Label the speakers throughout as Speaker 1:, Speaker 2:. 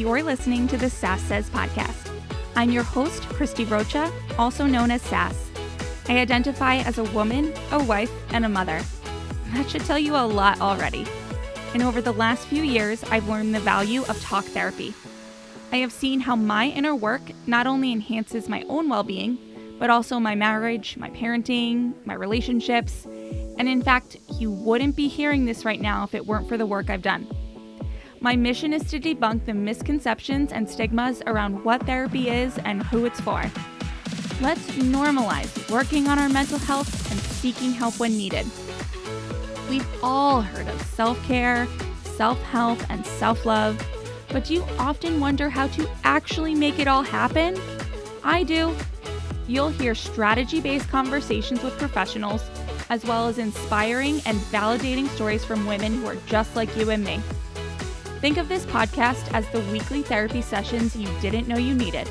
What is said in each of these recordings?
Speaker 1: You're listening to the Sass Says podcast. I'm your host, Christy Rocha, also known as Sass. I identify as a woman, a wife, and a mother. That should tell you a lot already. And over the last few years, I've learned the value of talk therapy. I have seen how my inner work not only enhances my own well-being, but also my marriage, my parenting, my relationships. And in fact, you wouldn't be hearing this right now if it weren't for the work I've done. My mission is to debunk the misconceptions and stigmas around what therapy is and who it's for. Let's normalize working on our mental health and seeking help when needed. We've all heard of self-care, self-help, and self-love, but do you often wonder how to actually make it all happen? I do. You'll hear strategy-based conversations with professionals, as well as inspiring and validating stories from women who are just like you and me. Think of this podcast as the weekly therapy sessions you didn't know you needed,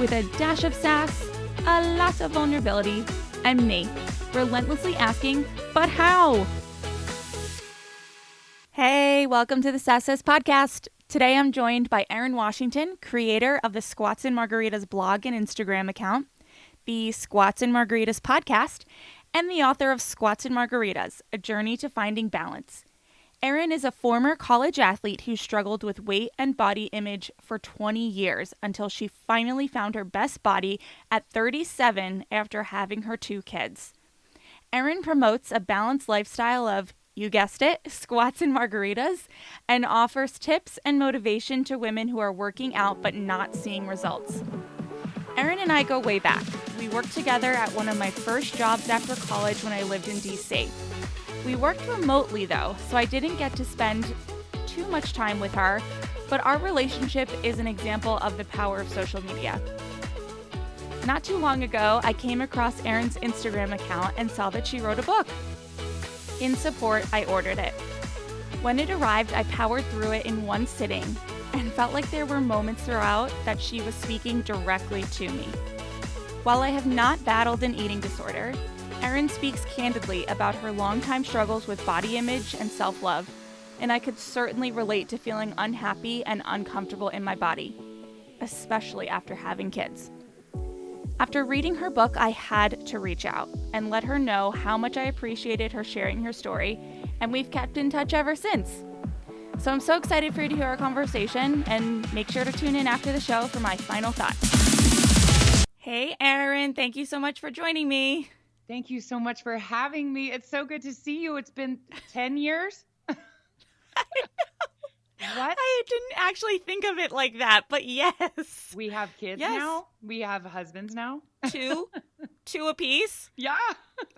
Speaker 1: with a dash of sass, a lot of vulnerability, and me, relentlessly asking, but how? Hey, welcome to the Sass Says podcast. Today I'm joined by Erin Washington, creator of the Squats and Margaritas blog and Instagram account, the Squats and Margaritas podcast, and the author of Squats and Margaritas, A Journey to Finding Balance. Erin is a former college athlete who struggled with weight and body image for 20 years until she finally found her best body at 37 after having her 2 kids. Erin promotes a balanced lifestyle of, you guessed it, squats and margaritas, and offers tips and motivation to women who are working out but not seeing results. Erin and I go way back. We worked together at one of my first jobs after college when I lived in DC. We worked remotely though, so I didn't get to spend too much time with her, but our relationship is an example of the power of social media. Not too long ago, I came across Erin's Instagram account and saw that she wrote a book. In support, I ordered it. When it arrived, I powered through it in one sitting and felt like there were moments throughout that she was speaking directly to me. While I have not battled an eating disorder, Erin speaks candidly about her longtime struggles with body image and self-love, and I could certainly relate to feeling unhappy and uncomfortable in my body, especially after having kids. After reading her book, I had to reach out and let her know how much I appreciated her sharing her story, and we've kept in touch ever since. So I'm so excited for you to hear our conversation, and make sure to tune in after the show for my final thoughts. Hey, Erin, thank you so much for joining me.
Speaker 2: Thank you so much for having me. It's so good to see you. It's been 10 years.
Speaker 1: I know. What? I didn't actually think of it like that, but yes.
Speaker 2: We have kids now. We have husbands now.
Speaker 1: 2 apiece.
Speaker 2: Yeah.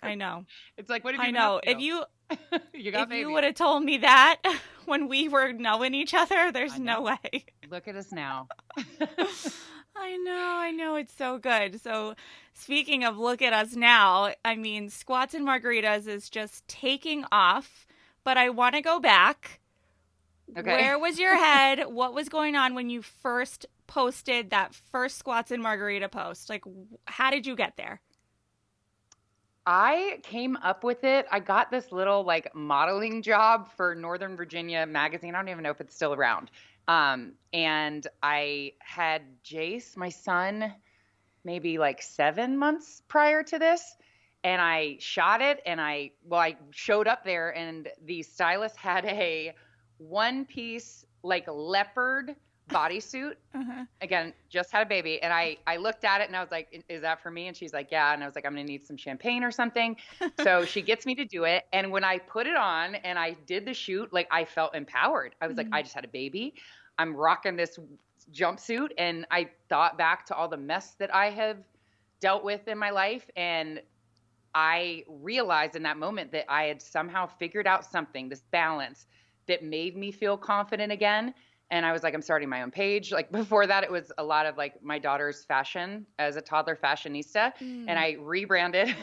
Speaker 1: I know.
Speaker 2: It's like, what have you
Speaker 1: I know.
Speaker 2: If you
Speaker 1: would have told me that when we were knowing each other, there's no way.
Speaker 2: Look at us now.
Speaker 1: I know. It's so good. So speaking of look at us now, I mean, Squats and Margaritas is just taking off, but I want to go back. Okay. Where was your head? What was going on when you first posted that first Squats and Margarita post? Like, how did you get there?
Speaker 2: I came up with it. I got this little modeling job for Northern Virginia magazine. I don't even know if it's still around. And I had Jace, my son, maybe 7 months prior to this. And I shot it and I showed up there and the stylist had a one-piece leopard bodysuit. Uh-huh. Again, just had a baby. And I looked at it and I was like, is that for me? And she's like, yeah. And I was like, I'm going to need some champagne or something. So she gets me to do it. And when I put it on and I did the shoot, I felt empowered. I was like, I just had a baby. I'm rocking this jumpsuit. And I thought back to all the mess that I have dealt with in my life. And I realized in that moment that I had somehow figured out something, this balance that made me feel confident again. And I was like, I'm starting my own page. Before that, it was a lot of my daughter's fashion as a toddler fashionista. And I rebranded.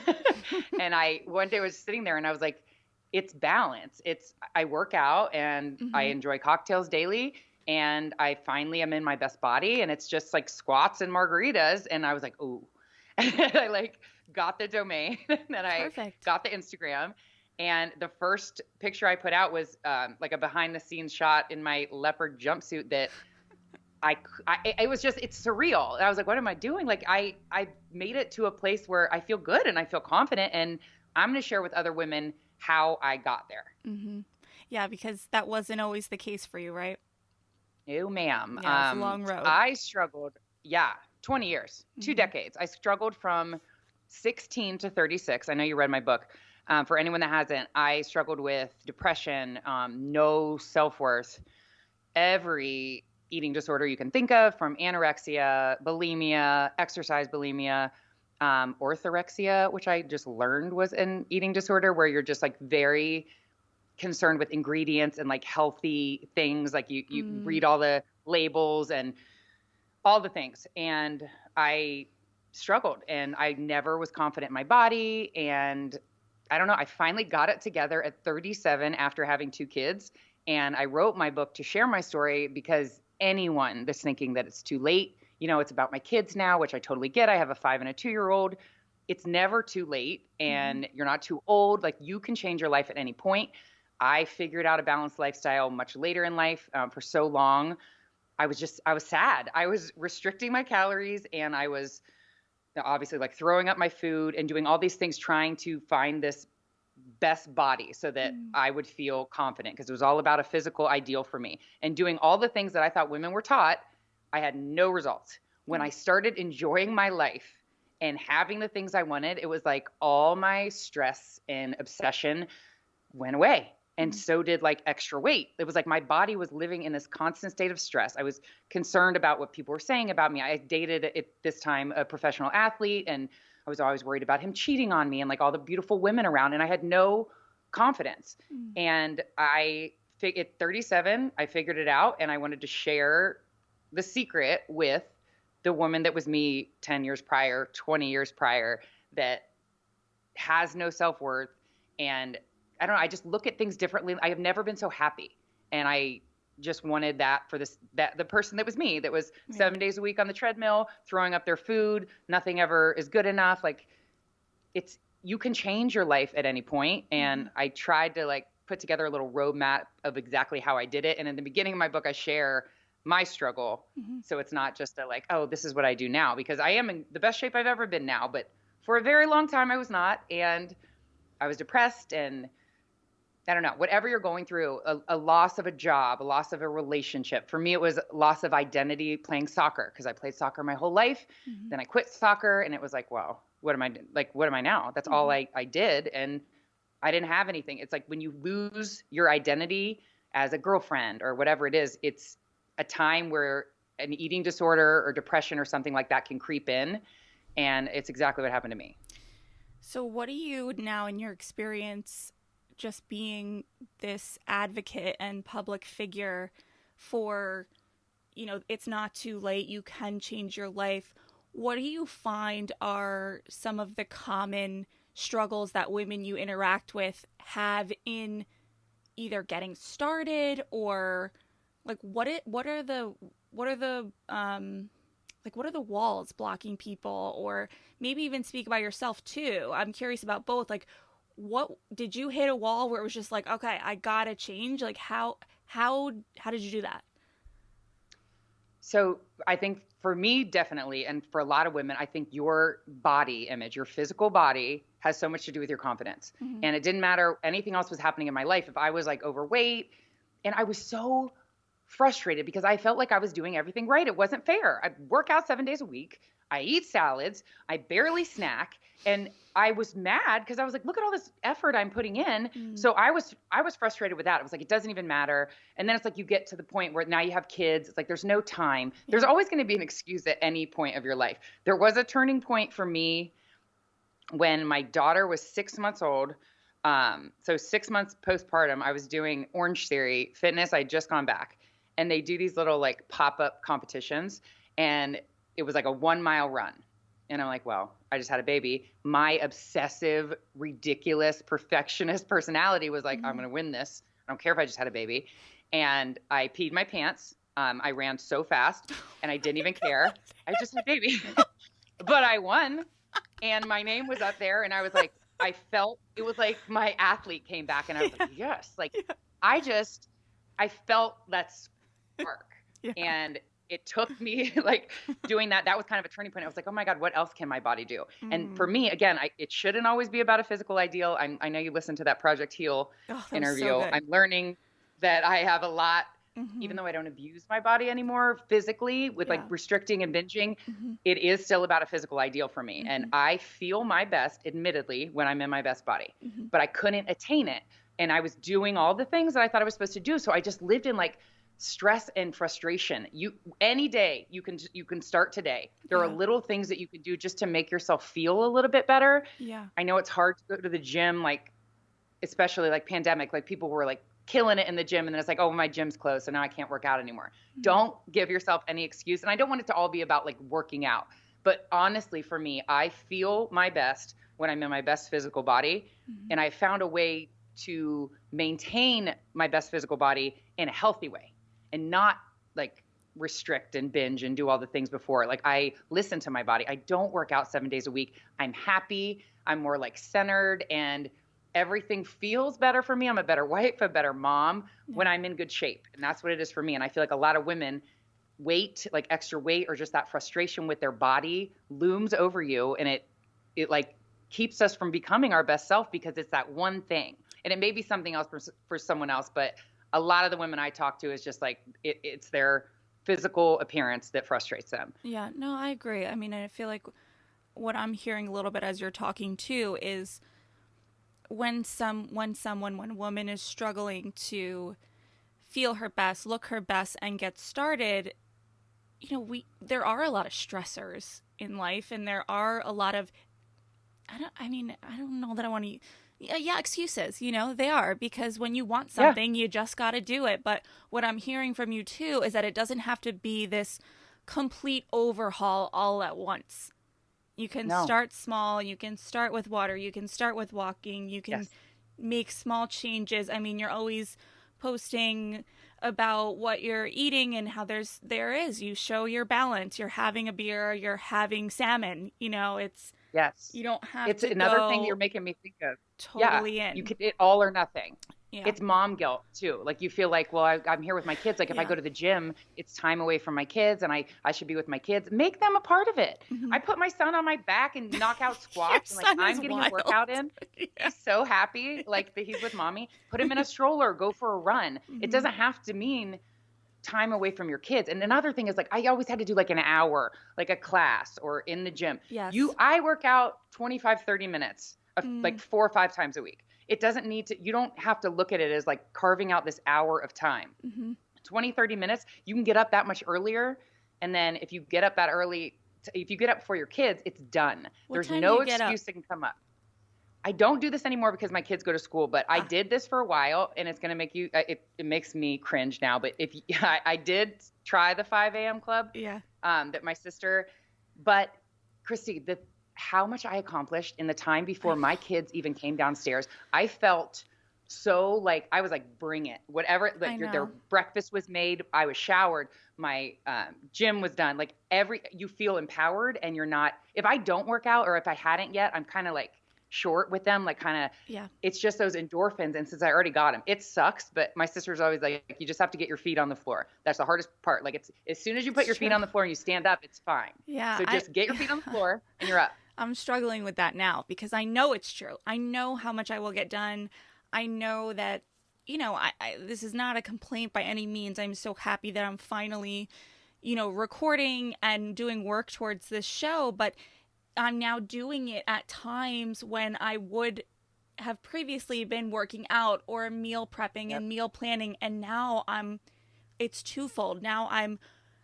Speaker 2: And one day I was sitting there and I was like, it's balance. I work out and I enjoy cocktails daily. And I finally am in my best body. And it's just squats and margaritas. And I was like, ooh. And I got the domain and I got the Instagram. And the first picture I put out was a behind the scenes shot in my leopard jumpsuit that it was just, it's surreal. I was like, what am I doing? Like I made it to a place where I feel good and I feel confident, and I'm going to share with other women how I got there.
Speaker 1: Mm-hmm. Yeah, because that wasn't always the case for you, right?
Speaker 2: No, ma'am.
Speaker 1: Yeah, it's a long road.
Speaker 2: I struggled. Yeah, 20 years,
Speaker 1: Mm-hmm.
Speaker 2: 2 decades. I struggled from 16 to 36. I know you read my book. For anyone that hasn't, I struggled with depression, no self-worth, every eating disorder you can think of, from anorexia, bulimia, exercise bulimia, orthorexia, which I just learned was an eating disorder where you're just like very concerned with ingredients and like healthy things. Like you read all the labels and all the things. And I struggled and I never was confident in my body. And I don't know, I finally got it together at 37 after having 2 kids. And I wrote my book to share my story because anyone that's thinking that it's too late, it's about my kids now, which I totally get. I have a 5 and a 2-year-old. It's never too late and you're not too old. Like you can change your life at any point. I figured out a balanced lifestyle much later in life. For so long, I was sad. I was restricting my calories and I was obviously like throwing up my food and doing all these things, trying to find this best body so that I would feel confident, because it was all about a physical ideal for me, and doing all the things that I thought women were taught. I had no results. When I started enjoying my life and having the things I wanted, it was like all my stress and obsession went away. And so did like extra weight. It was like my body was living in this constant state of stress. I was concerned about what people were saying about me. I dated at this time a professional athlete, and I was always worried about him cheating on me and like all the beautiful women around, and I had no confidence. And at 37, I figured it out, and I wanted to share the secret with the woman that was me 10 years prior, 20 years prior, that has no self-worth. And I don't know, I just look at things differently. I have never been so happy. And I just wanted that for the person that was me, that was 7 days a week on the treadmill, throwing up their food. Nothing ever is good enough. Like you can change your life at any point. And I tried to like put together a little roadmap of exactly how I did it. And in the beginning of my book, I share my struggle. So it's not just like, oh, this is what I do now, because I am in the best shape I've ever been now. But for a very long time, I was not. And I was depressed, and I don't know, whatever you're going through, a loss of a job, a loss of a relationship. For me, it was loss of identity playing soccer, because I played soccer my whole life. Then I quit soccer, and it was like, well, what am I now? That's all I did. And I didn't have anything. It's like when you lose your identity as a girlfriend or whatever it is, it's a time where an eating disorder or depression or something like that can creep in. And it's exactly what happened to me.
Speaker 1: So what do you now, in your experience, just being this advocate and public figure for, it's not too late, you can change your life, what do you find are some of the common struggles that women you interact with have in either getting started, or like what are the walls blocking people? Or maybe even speak about yourself too. I'm curious about both. Like, what did you hit a wall where it was just like, okay, I gotta change? Like how did you do that?
Speaker 2: So I think for me, definitely, and for a lot of women, I think your body image, your physical body, has so much to do with your confidence. And it didn't matter anything else was happening in my life. If I was like overweight, and I was so frustrated because I felt like I was doing everything right. It wasn't fair. I work out 7 days a week. I eat salads. I barely snack. And I was mad because I was like, look at all this effort I'm putting in. So I was frustrated with that. It was like, it doesn't even matter. And then it's like, you get to the point where now you have kids. It's like, there's no time. There's always going to be an excuse at any point of your life. There was a turning point for me when my daughter was 6 months old. So 6 months postpartum, I was doing Orange Theory Fitness. I had just gone back. And they do these little like pop-up competitions. And it was like a 1 mile run. And I'm like, well, I just had a baby. My obsessive, ridiculous, perfectionist personality was like, I'm going to win this. I don't care if I just had a baby. And I peed my pants. I ran so fast and I didn't even care. I just had a baby. But I won. And my name was up there. And I was like, I felt, it was like my athlete came back, and I was like, yes. Like, I felt that spark. And it took me like doing that. That was kind of a turning point. I was like, oh my God, what else can my body do? And for me, again, it shouldn't always be about a physical ideal. I know you listened to that Project Heal
Speaker 1: Oh, that was
Speaker 2: interview.
Speaker 1: so good.
Speaker 2: I'm learning that I have a lot,
Speaker 1: Mm-hmm.
Speaker 2: even though I don't abuse my body anymore physically with like restricting and binging, it is still about a physical ideal for me. And I feel my best, admittedly, when I'm in my best body, but I couldn't attain it. And I was doing all the things that I thought I was supposed to do. So I just lived in like stress and frustration. Any day you can start today. There are little things that you can do just to make yourself feel a little bit better.
Speaker 1: Yeah.
Speaker 2: I know it's hard to go to the gym, like, especially like pandemic, like people were like killing it in the gym and then it's like, oh, my gym's closed, so now I can't work out anymore. Don't give yourself any excuse. And I don't want it to all be about like working out. But honestly, for me, I feel my best when I'm in my best physical body. And I found a way to maintain my best physical body in a healthy way and not like restrict and binge and do all the things before. Like I listen to my body. I don't work out 7 days a week. I'm happy. I'm more like centered and everything feels better for me. I'm a better wife, a better mom when I'm in good shape. And that's what it is for me. And I feel like a lot of women weight, like extra weight or just that frustration with their body looms over you. And it like keeps us from becoming our best self because it's that one thing. And it may be something else for someone else, but a lot of the women I talk to is just like, it's their physical appearance that frustrates them.
Speaker 1: Yeah, no, I agree. I mean, I feel like what I'm hearing a little bit as you're talking too is when a woman is struggling to feel her best, look her best, and get started, you know, there are a lot of stressors in life, and there are a lot of, I don't know that I want to, excuses, you know, they are, because when you want something, you just got to do it. But what I'm hearing from you too is that it doesn't have to be this complete overhaul all at once. You can start small. You can start with water. You can start with walking. You can make small changes. I mean, you're always posting about what you're eating and how you show your balance. You're having a beer. You're having salmon. You know, you don't have
Speaker 2: it's
Speaker 1: to
Speaker 2: another
Speaker 1: go
Speaker 2: thing you're making me think of.
Speaker 1: totally in.
Speaker 2: You could it all or nothing.
Speaker 1: Yeah.
Speaker 2: It's mom guilt too. Like you feel like, well, I'm here with my kids. Like if I go to the gym, it's time away from my kids and I should be with my kids. Make them a part of it. I put my son on my back and knock out squats. And like I'm getting a workout in. He's so happy. Like that he's with mommy. Put him in a stroller, go for a run. It doesn't have to mean time away from your kids. And another thing is like, I always had to do like an hour, like a class or in the gym.
Speaker 1: Yes.
Speaker 2: I work out 25, 30 minutes, like 4 or 5 times a week. It doesn't need to, you don't have to look at it as like carving out this hour of time. 20, 30 minutes, you can get up that much earlier. And then if you get up that early, if you get up before your kids, it's done. There's no excuse that can come up. I don't do this anymore because my kids go to school, but I did this for a while and it's going to make you, it makes me cringe now. But I did try the 5 a.m. club that my sister, but Christy, how much I accomplished in the time before my kids even came downstairs. I felt so like, I was like, bring it, whatever, like their breakfast was made. I was showered. My gym was done. Like you feel empowered and you're not, if I don't work out or if I hadn't yet, I'm kind of like short with them, like kind of, it's just those endorphins. And since I already got them, it sucks. But my sister's always like, you just have to get your feet on the floor. That's the hardest part. Like it's, as soon as you put your feet on the floor and you stand up, it's fine. Yeah. So just get your feet on the floor and you're up.
Speaker 1: I'm struggling with that now because I know it's true. I know how much I will get done. I know that, you know, this is not a complaint by any means. I'm so happy that I'm finally, you know, recording and doing work towards this show, but I'm now doing it at times when I would have previously been working out or meal prepping and meal planning. And now it's twofold. Now I'm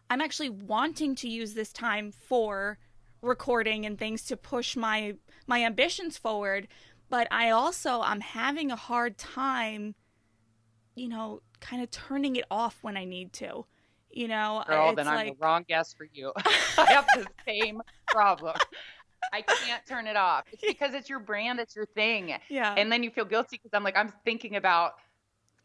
Speaker 1: actually wanting to use this time for recording and things to push my ambitions forward. But I'm having a hard time, you know, kind of turning it off when I need to, you know.
Speaker 2: Girl, then I'm the wrong guest for you. I have the same problem. I can't turn it off. It's because it's your brand, it's your thing. Yeah. And then you feel guilty because I'm thinking about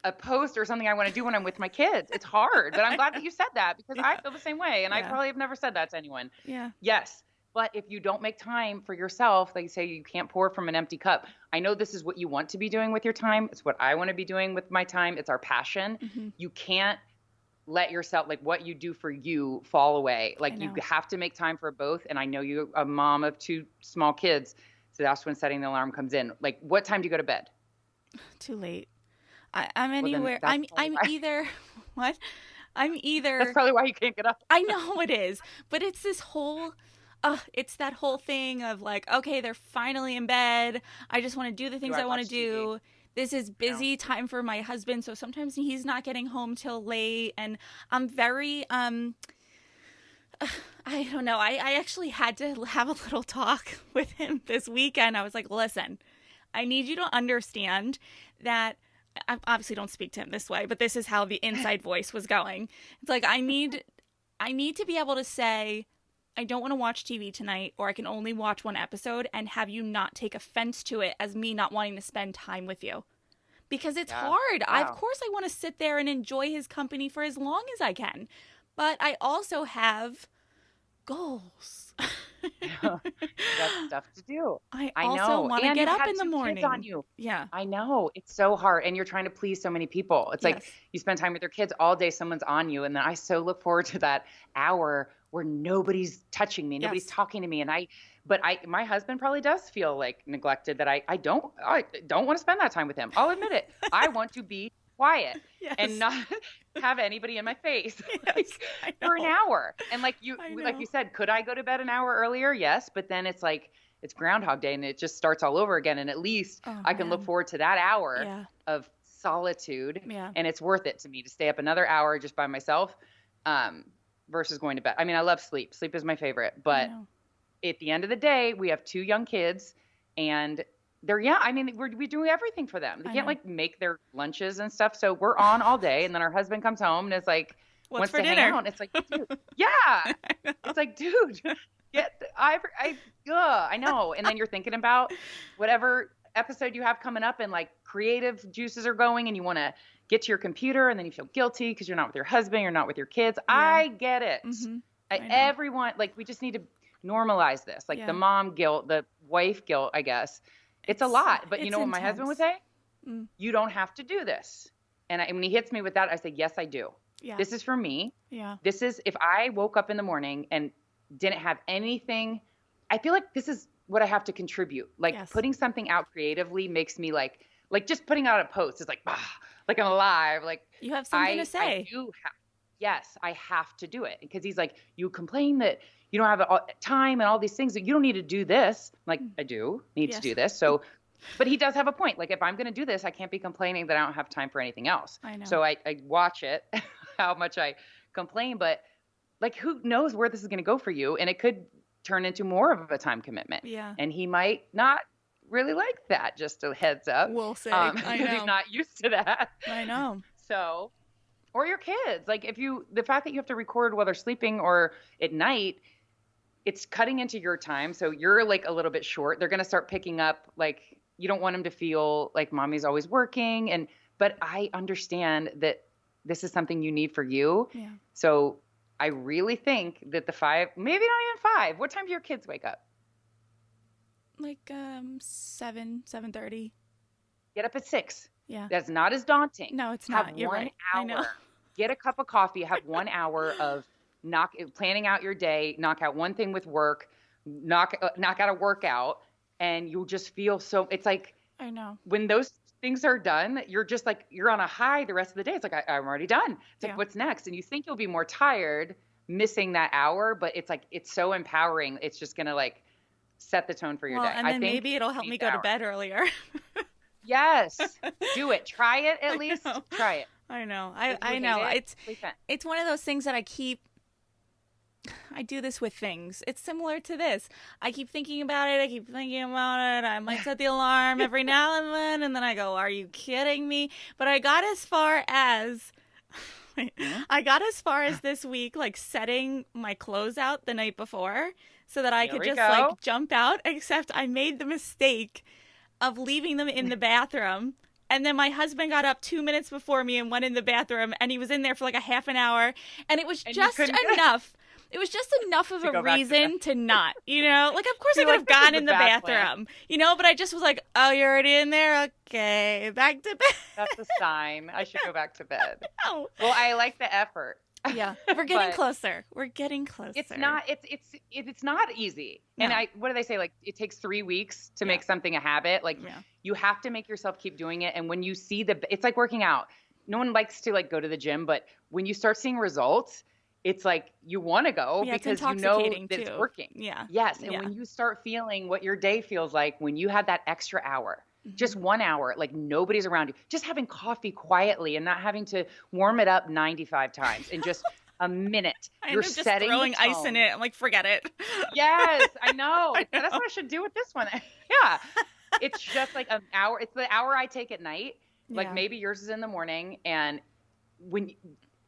Speaker 2: a post or something I want to do when I'm with my kids. It's hard, but I'm glad that you said that because I feel the same way. And I probably have never said that to anyone. Yeah. Yes. But if you don't make time for yourself, like you say, you can't pour from an empty cup. I know this is what you want to be doing with your time. It's what I want to be doing with my time. It's our passion. You can't let yourself, like what you do for you, fall away. Like you have to make time for both. And I know you're a mom of 2 small kids, so that's when setting the alarm comes in. Like, what time do you go to bed?
Speaker 1: Too late. I'm anywhere.
Speaker 2: Well,
Speaker 1: I'm either what? I'm either.
Speaker 2: That's probably why you can't get up.
Speaker 1: I know it is, but it's this whole. It's that whole thing of like, okay, they're finally in bed. I just want to do the things I want to do. This is busy time for my husband, so sometimes he's not getting home till late, and I'm very I don't know. I actually had to have a little talk with him this weekend. I was like, listen, I need you to understand that. I obviously don't speak to him this way, but this is how the inside voice was going. It's like I need to be able to say, I don't want to watch TV tonight, or I can only watch one episode, and have you not take offense to it as me not wanting to spend time with you. Because it's hard.
Speaker 2: Wow.
Speaker 1: Of course I want to sit there and enjoy his company for as long as I can. But I also have goals.
Speaker 2: That's stuff to do.
Speaker 1: I also want to get up in the morning.
Speaker 2: Kids on you.
Speaker 1: Yeah.
Speaker 2: I know. It's so hard. And you're trying to please so many people. It's like you spend time with your kids all day, someone's on you. And then I so look forward to that hour where nobody's touching me, nobody's talking to me. And my husband probably does feel like neglected, that I don't want to spend that time with him. I'll admit it. I want to be quiet and not have anybody in my face for an hour. And like you said, could I go to bed an hour earlier? Yes. But then it's like, it's Groundhog Day and it just starts all over again. And at least I can look forward to that hour of solitude. Yeah. And it's worth it to me to stay up another hour just by myself, versus going to bed. I mean, I love sleep. Sleep is my favorite, but at the end of the day, we have 2 young kids and we do everything for them. They can't like make their lunches and stuff. So we're on all day. And then our husband comes home and it's like,
Speaker 1: wants for
Speaker 2: to
Speaker 1: dinner?
Speaker 2: Hang out. And it's like, dude, it's like, dude, I know. And then you're thinking about whatever episode you have coming up and like creative juices are going and you want to get to your computer and then you feel guilty because you're not with your husband, you're not with your kids. Yeah. I get it. Mm-hmm. Everyone, like we just need to normalize this. Like the mom guilt, the wife guilt, I guess. It's a lot, but you know what my husband would say? You don't have to do this. And when he hits me with that, I say, yes, I do. Yeah. This is for me. Yeah. This is, if I woke up in the morning and didn't have anything, I feel like this is what I have to contribute. Like putting something out creatively makes me like just putting out a post is like, like I'm alive. Like
Speaker 1: you have something to say.
Speaker 2: Yes, I have to do it. Because he's like, you complain that you don't have time and all these things that you don't need to do this. I'm like, I do need to do this. So, but he does have a point. Like if I'm going to do this, I can't be complaining that I don't have time for anything else. I know. So I watch it, how much I complain, but like, who knows where this is going to go for you. And it could turn into more of a time commitment. Yeah. And he might not really like that. Just a heads up.
Speaker 1: We'll say. I know.
Speaker 2: He's not used to that.
Speaker 1: I know.
Speaker 2: So, or your kids, like the fact that you have to record while they're sleeping or at night, it's cutting into your time. So you're like a little bit short. They're going to start picking up, like, you don't want them to feel like mommy's always working. But I understand that this is something you need for you. Yeah. So I really think that the 5, maybe not even 5. What time do your kids wake up?
Speaker 1: Like 7:30.
Speaker 2: Get up at 6.
Speaker 1: Yeah.
Speaker 2: That's not as daunting.
Speaker 1: No, it's not. You're right.
Speaker 2: Have 1 hour. Get a cup of coffee. Have 1 hour of planning out your day. Knock out one thing with work. Knock out a workout, and you'll just feel so. It's like
Speaker 1: I know
Speaker 2: when those things are done, you're just like you're on a high the rest of the day. It's like I'm already done. It's like what's next? And you think you'll be more tired missing that hour, but it's like it's so empowering. It's just gonna like set the tone for your day.
Speaker 1: And then maybe it'll help me go to bed earlier.
Speaker 2: Yes. Do it. Try it at least. Try it.
Speaker 1: I know. I know. It's one of those things that I do this with things. It's similar to this. I keep thinking about it. I might set the alarm every now and then I go, are you kidding me? But I got as far as this week, like setting my clothes out the night before so that I could just like jump out, except I made the mistake of leaving them in the bathroom. And then my husband got up 2 minutes before me and went in the bathroom, and he was in there for like a half an hour, and it was just enough. it was just enough of
Speaker 2: To go
Speaker 1: a
Speaker 2: back to
Speaker 1: reason to not, like, of course I
Speaker 2: You're
Speaker 1: could
Speaker 2: like,
Speaker 1: have
Speaker 2: "This is
Speaker 1: gone
Speaker 2: a
Speaker 1: in the
Speaker 2: bad plan."
Speaker 1: bathroom, but I just was like, oh, you're already in there? Okay, back to bed.
Speaker 2: That's a sign. I should go back to bed.
Speaker 1: No.
Speaker 2: Well, I like the effort.
Speaker 1: Yeah, we're getting
Speaker 2: But
Speaker 1: closer. We're getting closer.
Speaker 2: it's not easy.
Speaker 1: No.
Speaker 2: And what do they say? Like, it takes 3 weeks to
Speaker 1: Yeah.
Speaker 2: make something a habit. Like,
Speaker 1: Yeah.
Speaker 2: you have to make yourself keep doing it. And when you see it's like working out. No one likes to like go to the gym, but when you start seeing results, it's like you want to go
Speaker 1: Yeah, it's
Speaker 2: because you know
Speaker 1: intoxicating,
Speaker 2: that it's
Speaker 1: too.
Speaker 2: working.
Speaker 1: Yeah.
Speaker 2: Yes. And
Speaker 1: Yeah.
Speaker 2: when you start feeling what your day feels like when you have that extra hour, just 1 hour, like nobody's around you, just having coffee quietly and not having to warm it up 95 times in just a minute.
Speaker 1: I
Speaker 2: You're
Speaker 1: end up just
Speaker 2: setting the
Speaker 1: throwing ice in
Speaker 2: tone.
Speaker 1: it. I'm like, forget it.
Speaker 2: Yes, I know.
Speaker 1: I
Speaker 2: That's
Speaker 1: know.
Speaker 2: what I should do with this one. Yeah. It's just like an hour. It's the hour I take at night. Like
Speaker 1: Yeah.
Speaker 2: maybe yours is in the morning. And when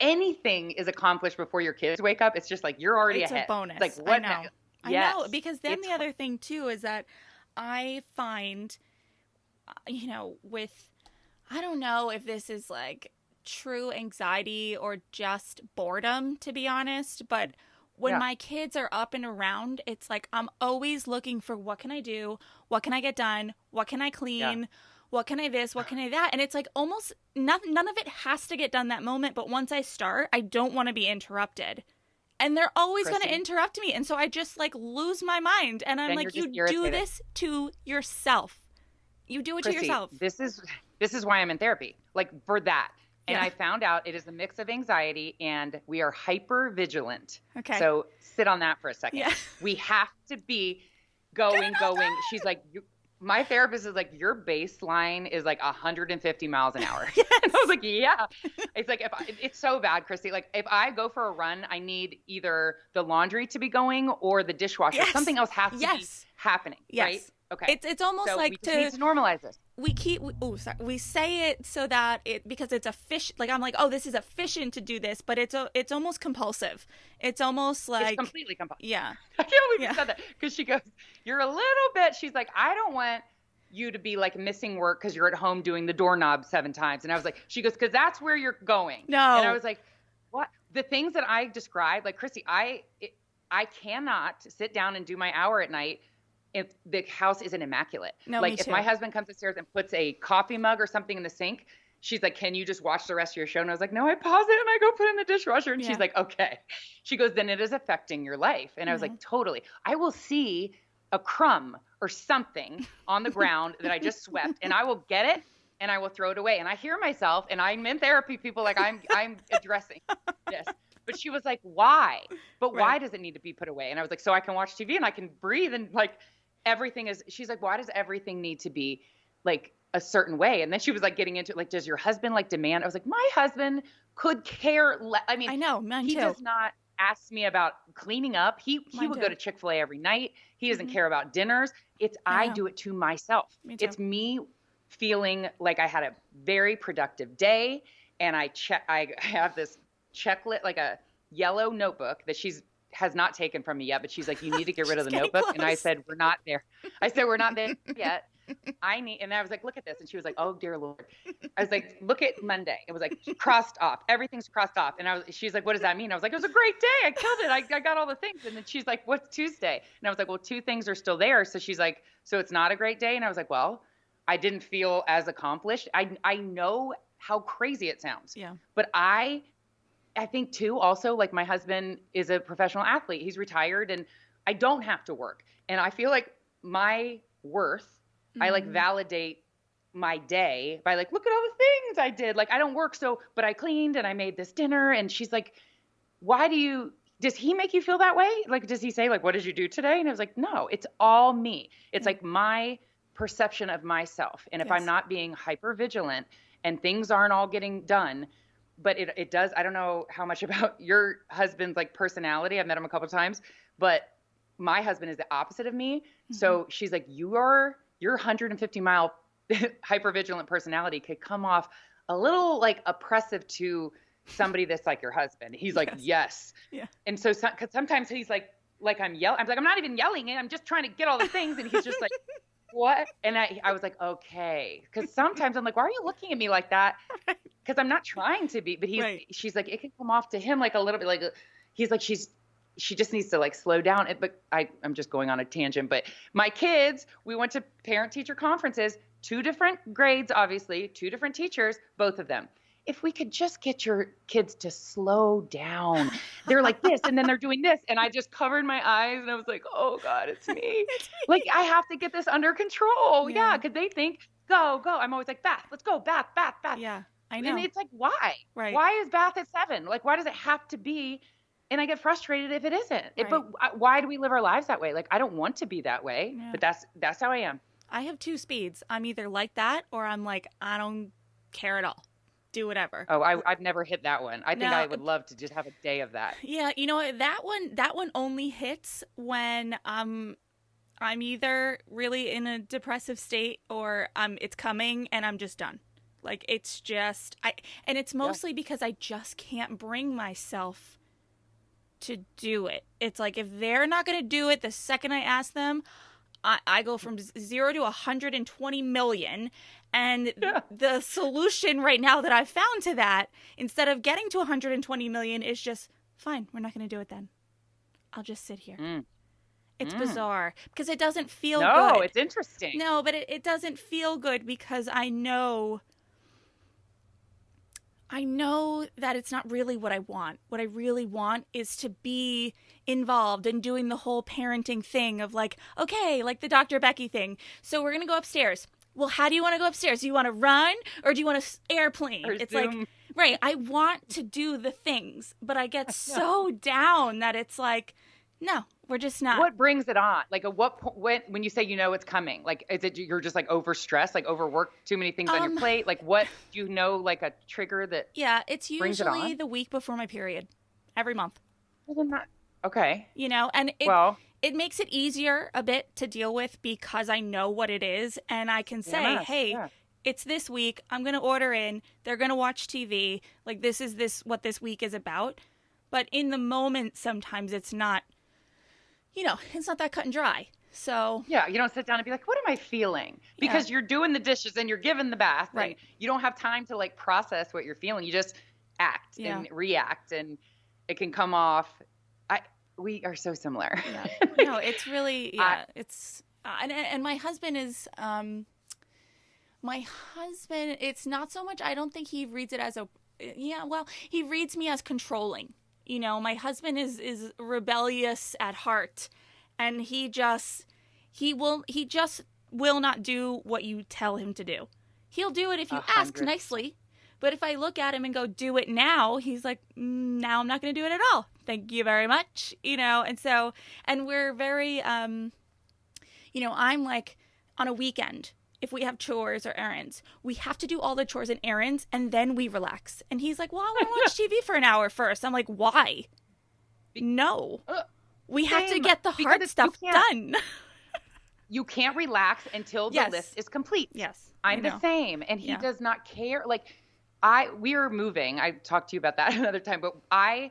Speaker 2: anything is accomplished before your kids wake up, it's just like you're already
Speaker 1: It's
Speaker 2: ahead.
Speaker 1: a bonus.
Speaker 2: It's like,
Speaker 1: I
Speaker 2: what
Speaker 1: know.
Speaker 2: now?
Speaker 1: I
Speaker 2: Yes.
Speaker 1: know, because then
Speaker 2: It's
Speaker 1: the other thing too is that I find, with, I don't know if this is like true anxiety or just boredom, to be honest, but when
Speaker 2: Yeah.
Speaker 1: my kids are up and around, it's like I'm always looking for what can I do? What can I get done? What can I clean? What can I this? What can I that? And it's like almost none of it has to get done that moment, but once I start, I don't want to be interrupted. And they're always going to
Speaker 2: Chrissy.
Speaker 1: interrupt me. And so I just like lose my mind. And I'm
Speaker 2: Then
Speaker 1: like,
Speaker 2: you're
Speaker 1: you
Speaker 2: just
Speaker 1: do
Speaker 2: irritated.
Speaker 1: this to yourself. You do it to
Speaker 2: Chrissy,
Speaker 1: yourself.
Speaker 2: this is why I'm in therapy. Like for that. And
Speaker 1: Yeah.
Speaker 2: I found out it is a mix of anxiety and we are hyper vigilant.
Speaker 1: Okay.
Speaker 2: So sit on that for a second.
Speaker 1: Yeah.
Speaker 2: We have to be going. She's like, my therapist is like, your baseline is like 150 miles an hour.
Speaker 1: Yes.
Speaker 2: And I was like, yeah. It's like, it's so bad, Christy. Like if I go for a run, I need either the laundry to be going or the dishwasher.
Speaker 1: Yes.
Speaker 2: Something else has to be
Speaker 1: Yes.
Speaker 2: happening.
Speaker 1: Yes.
Speaker 2: Right? Okay.
Speaker 1: It's almost
Speaker 2: So
Speaker 1: like
Speaker 2: we just need to normalize this.
Speaker 1: we say it so that because it's efficient. Like I'm like, oh, this is efficient to do this, but it's almost compulsive. It's almost like
Speaker 2: It's completely compulsive.
Speaker 1: yeah.
Speaker 2: I can't believe
Speaker 1: Yeah.
Speaker 2: you said that because she goes, you're a little bit. She's like, I don't want you to be like missing work because you're at home doing the doorknob 7 times. And I was like, she goes, because that's where you're going.
Speaker 1: No.
Speaker 2: And I was like, what? The things that I described, like Christy, I cannot sit down and do my hour at night if the house isn't immaculate.
Speaker 1: No,
Speaker 2: like
Speaker 1: me
Speaker 2: if
Speaker 1: too.
Speaker 2: my husband comes upstairs and puts a coffee mug or something in the sink, she's like, can you just watch the rest of your show? And I was like, no, I pause it and I go put it in the dishwasher. And
Speaker 1: Yeah.
Speaker 2: she's like, okay. She goes, then it is affecting your life. And I was like, totally. I will see a crumb or something on the ground that I just swept and I will get it and I will throw it away. And I hear myself and I'm in therapy, people, like I'm addressing this. But she was like, why? But why
Speaker 1: Right.
Speaker 2: does it need to be put away? And I was like, so I can watch TV and I can breathe and like everything is, she's like, why does everything need to be like a certain way? And then she was like getting into like, does your husband like demand? I was like, my husband could care. I mean,
Speaker 1: I know, mine
Speaker 2: he
Speaker 1: too.
Speaker 2: does not ask me about cleaning up. He
Speaker 1: Mine
Speaker 2: would
Speaker 1: too.
Speaker 2: go to Chick-fil-A every night. He doesn't care about dinners. I
Speaker 1: know.
Speaker 2: do it to myself.
Speaker 1: Me too.
Speaker 2: It's me feeling like I had a very productive day. And I have this checklist, like a yellow notebook that has not taken from me yet, but she's like, you need to get rid of the
Speaker 1: She's getting
Speaker 2: notebook. And I
Speaker 1: close.
Speaker 2: said, we're not there. I said, we're not there yet. And I was like, look at this. And she was like, oh dear Lord. I was like, look at Monday. It was like crossed off. Everything's crossed off. And she's like, what does that mean? I was like, it was a great day. I killed it. I got all the things. And then she's like, what's Tuesday? And I was like, well, 2 things are still there. So she's like, so it's not a great day. And I was like, well, I didn't feel as accomplished. I know how crazy it sounds.
Speaker 1: Yeah.
Speaker 2: But I think too, also like my husband is a professional athlete. He's retired and I don't have to work. And I feel like my worth, I like validate my day by like, look at all the things I did. Like I don't work. But I cleaned and I made this dinner. And she's like, does he make you feel that way? Like, does he say like, what did you do today? And I was like, no, it's all me. It's like my perception of myself. And if I'm
Speaker 1: Yes.
Speaker 2: not being hyper vigilant and things aren't all getting done, but it does. I don't know how much about your husband's like personality. I've met him a couple of times, but my husband is the opposite of me. So she's like, your 150 mile hypervigilant personality could come off a little like oppressive to somebody that's like your husband. He's like, yes.
Speaker 1: Yeah.
Speaker 2: And so, cause sometimes he's like I'm yelling. I'm like, I'm not even yelling. I'm just trying to get all the things. And he's just like, what? And I was like, okay. Cause sometimes I'm like, why are you looking at me like that? Cause I'm not trying to be, but
Speaker 1: Right.
Speaker 2: she's like, it can come off to him like a little bit like, he's like, she's she just needs to like slow down. But I'm just going on a tangent, but my kids, we went to parent teacher conferences, 2 different grades, obviously, 2 different teachers, both of them. If we could just get your kids to slow down, they're like this, and then they're doing this. And I just covered my eyes and I was like, oh God, it's me.
Speaker 1: It's me.
Speaker 2: Like, I have to get this under control.
Speaker 1: Yeah.
Speaker 2: Yeah. Cause they think, go. I'm always like, bath, let's go, bath.
Speaker 1: Yeah, I know.
Speaker 2: And it's like, why?
Speaker 1: Right.
Speaker 2: Why is bath at 7? Like, why does it have to be? And I get frustrated if it isn't.
Speaker 1: Right.
Speaker 2: But why do we live our lives that way? Like, I don't want to be that way,
Speaker 1: Yeah.
Speaker 2: but that's how I am.
Speaker 1: I have 2 speeds. I'm either like that or I'm like, I don't care at all. Do whatever.
Speaker 2: Oh, I've never hit that one. I think
Speaker 1: No.
Speaker 2: I would love to just have a day of that.
Speaker 1: Yeah, you know what? That one only hits when I'm either really in a depressive state or it's coming and I'm just done. Like, it's just and it's mostly because I just can't bring myself to do it. It's like, if they're not going to do it the second I ask them, I go from 0 to 120 million. And the solution right now that I've found to that, instead of getting to 120 million, is just, fine, we're not going to do it then. I'll just sit here. It's bizarre because it doesn't feel good.
Speaker 2: No, it's interesting.
Speaker 1: No, but it doesn't feel good because I know that it's not really what I want. What I really want is to be involved in doing the whole parenting thing of like, okay, like the Dr. Becky thing. So we're going to go upstairs. Well, how do you want to go upstairs? Do you want to run or do you want to airplane?
Speaker 2: Or
Speaker 1: It's
Speaker 2: Zoom.
Speaker 1: like, right, I want to do the things, but I get so down that it's like, no, we're just not.
Speaker 2: What brings it on? Like, at what point, when you say it's coming, like, is it you're just like overstressed, like overworked, too many things on your plate? Like, what do you know, like a trigger that?
Speaker 1: Yeah, it's
Speaker 2: brings it
Speaker 1: usually
Speaker 2: on?
Speaker 1: the week before my period, every month.
Speaker 2: Okay.
Speaker 1: You know, and it makes it easier a bit to deal with because I know what it is, and I can say, hey, it's this week. I'm going to order in. They're going to watch TV. Like, this is what this week is about. But in the moment, sometimes it's not, it's not that cut and dry. So
Speaker 2: yeah, you don't sit down and be like, what am I feeling? Because you're doing the dishes and you're giving the bath.
Speaker 1: Right.
Speaker 2: And you don't have time to like process what you're feeling. You just act and react, and it can come off. We are so similar.
Speaker 1: Yeah. No, it's really, it's, and my husband is, it's not so much, I don't think he reads it as he reads me as controlling. My husband is rebellious at heart, and he just will not do what you tell him to do. He'll do it if you ask nicely. But if I look at him and go, do it now, he's like, now I'm not going to do it at all. Thank you very much. And we're very, I'm like, on a weekend, if we have chores or errands, we have to do all the chores and errands and then we relax. And he's like, well, I want to watch TV for an hour first. I'm like, why? No. We have to get the hard stuff done.
Speaker 2: You can't relax until the list is complete.
Speaker 1: Yes.
Speaker 2: I'm the same. And he does not care. Like, we are moving. I talked to you about that another time, but I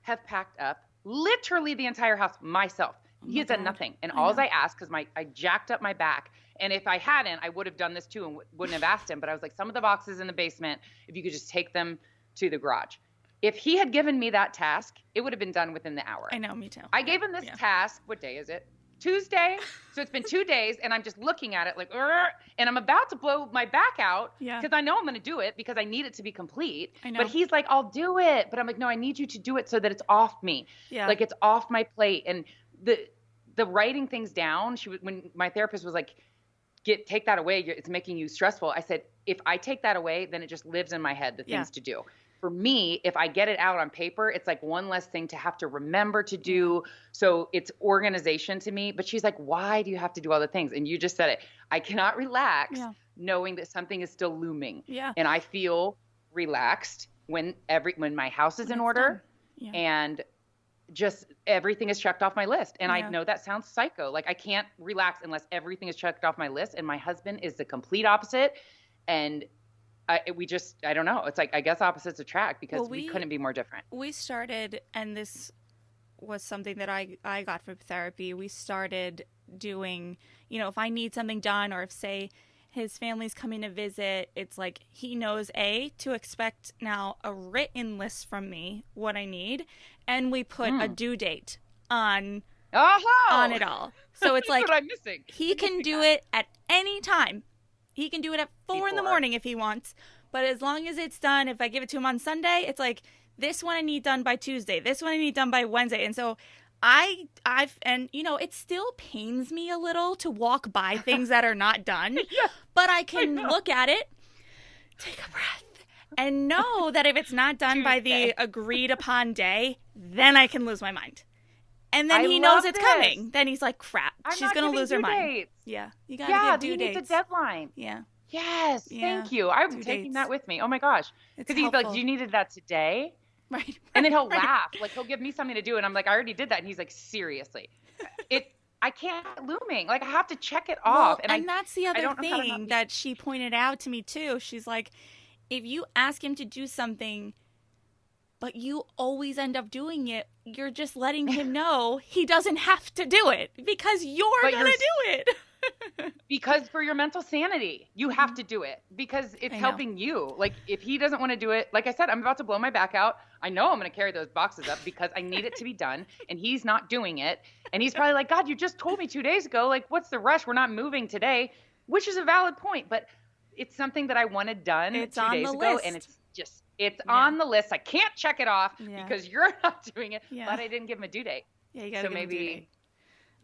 Speaker 2: have packed up literally the entire house myself. He has done nothing. And all I asked, because I jacked up my back. And if I hadn't, I would have done this too and wouldn't have asked him. But I was like, some of the boxes in the basement, if you could just take them to the garage. If he had given me that task, it would have been done within the hour.
Speaker 1: I know, me too.
Speaker 2: I gave him this task. What day is it? Tuesday. So it's been 2 days, and I'm just looking at it like, and I'm about to blow my back out because I know I'm going to do it because I need it to be complete.
Speaker 1: I know.
Speaker 2: But he's like, I'll do it. But I'm like, no, I need you to do it so that it's off me.
Speaker 1: Yeah.
Speaker 2: Like, it's off my plate. And the writing things down, when my therapist was like, take that away, it's making you stressful. I said, if I take that away, then it just lives in my head, the things to do. For me, if I get it out on paper, it's like one less thing to have to remember to do. So it's organization to me. But she's like, why do you have to do all the things? And you just said it. I cannot relax knowing that something is still looming.
Speaker 1: Yeah.
Speaker 2: And I feel relaxed when my house is in order and just everything is checked off my list. And I know that sounds psycho. Like, I can't relax unless everything is checked off my list. And my husband is the complete opposite. And I don't know. It's like, I guess opposites attract because we couldn't be more different.
Speaker 1: We started, and this was something that I got from therapy. We started doing, if I need something done, or if, say, his family's coming to visit, it's like he knows to expect now a written list from me, what I need, and we put a due date on
Speaker 2: Oh,
Speaker 1: it all. So it's like
Speaker 2: what I'm missing.
Speaker 1: He can do it at any time. He can do it at 4 in the morning if he wants. But as long as it's done, if I give it to him on Sunday, it's like, this one I need done by Tuesday. This one I need done by Wednesday. And so and it still pains me a little to walk by things that are not done.
Speaker 2: Yeah,
Speaker 1: but I can look at it, take a breath, and know that if it's not done by the agreed upon day, then I can lose my mind. And then he knows it's coming. Then he's like, crap, she's going to lose her mind. Yeah. You got to give due dates.
Speaker 2: Yeah, needs a deadline.
Speaker 1: Yeah.
Speaker 2: Yes. Yeah. Thank you. I'm taking that with me. Oh my gosh. Because he's like, you needed that today?
Speaker 1: Right.
Speaker 2: And then he'll laugh. Like, he'll give me something to do. And I'm like, I already did that. And he's like, seriously. I can't looming. Like, I have to check it off.
Speaker 1: And that's the other thing that she pointed out to me too. She's like, if you ask him to do something, but you always end up doing it, you're just letting him know he doesn't have to do it because you're going to do it.
Speaker 2: Because for your mental sanity, you have to do it because it's helping you. Like, if he doesn't want to do it, like I said, I'm about to blow my back out. I know I'm going to carry those boxes up because I need it to be done, and he's not doing it. And he's probably like, God, you just told me 2 days ago. Like, what's the rush? We're not moving today, which is a valid point. But it's something that I wanted done 2 days ago, and it's on the list. I can't check it off because you're not doing it, but I didn't give him a due date.
Speaker 1: Yeah, you got to give him a due date.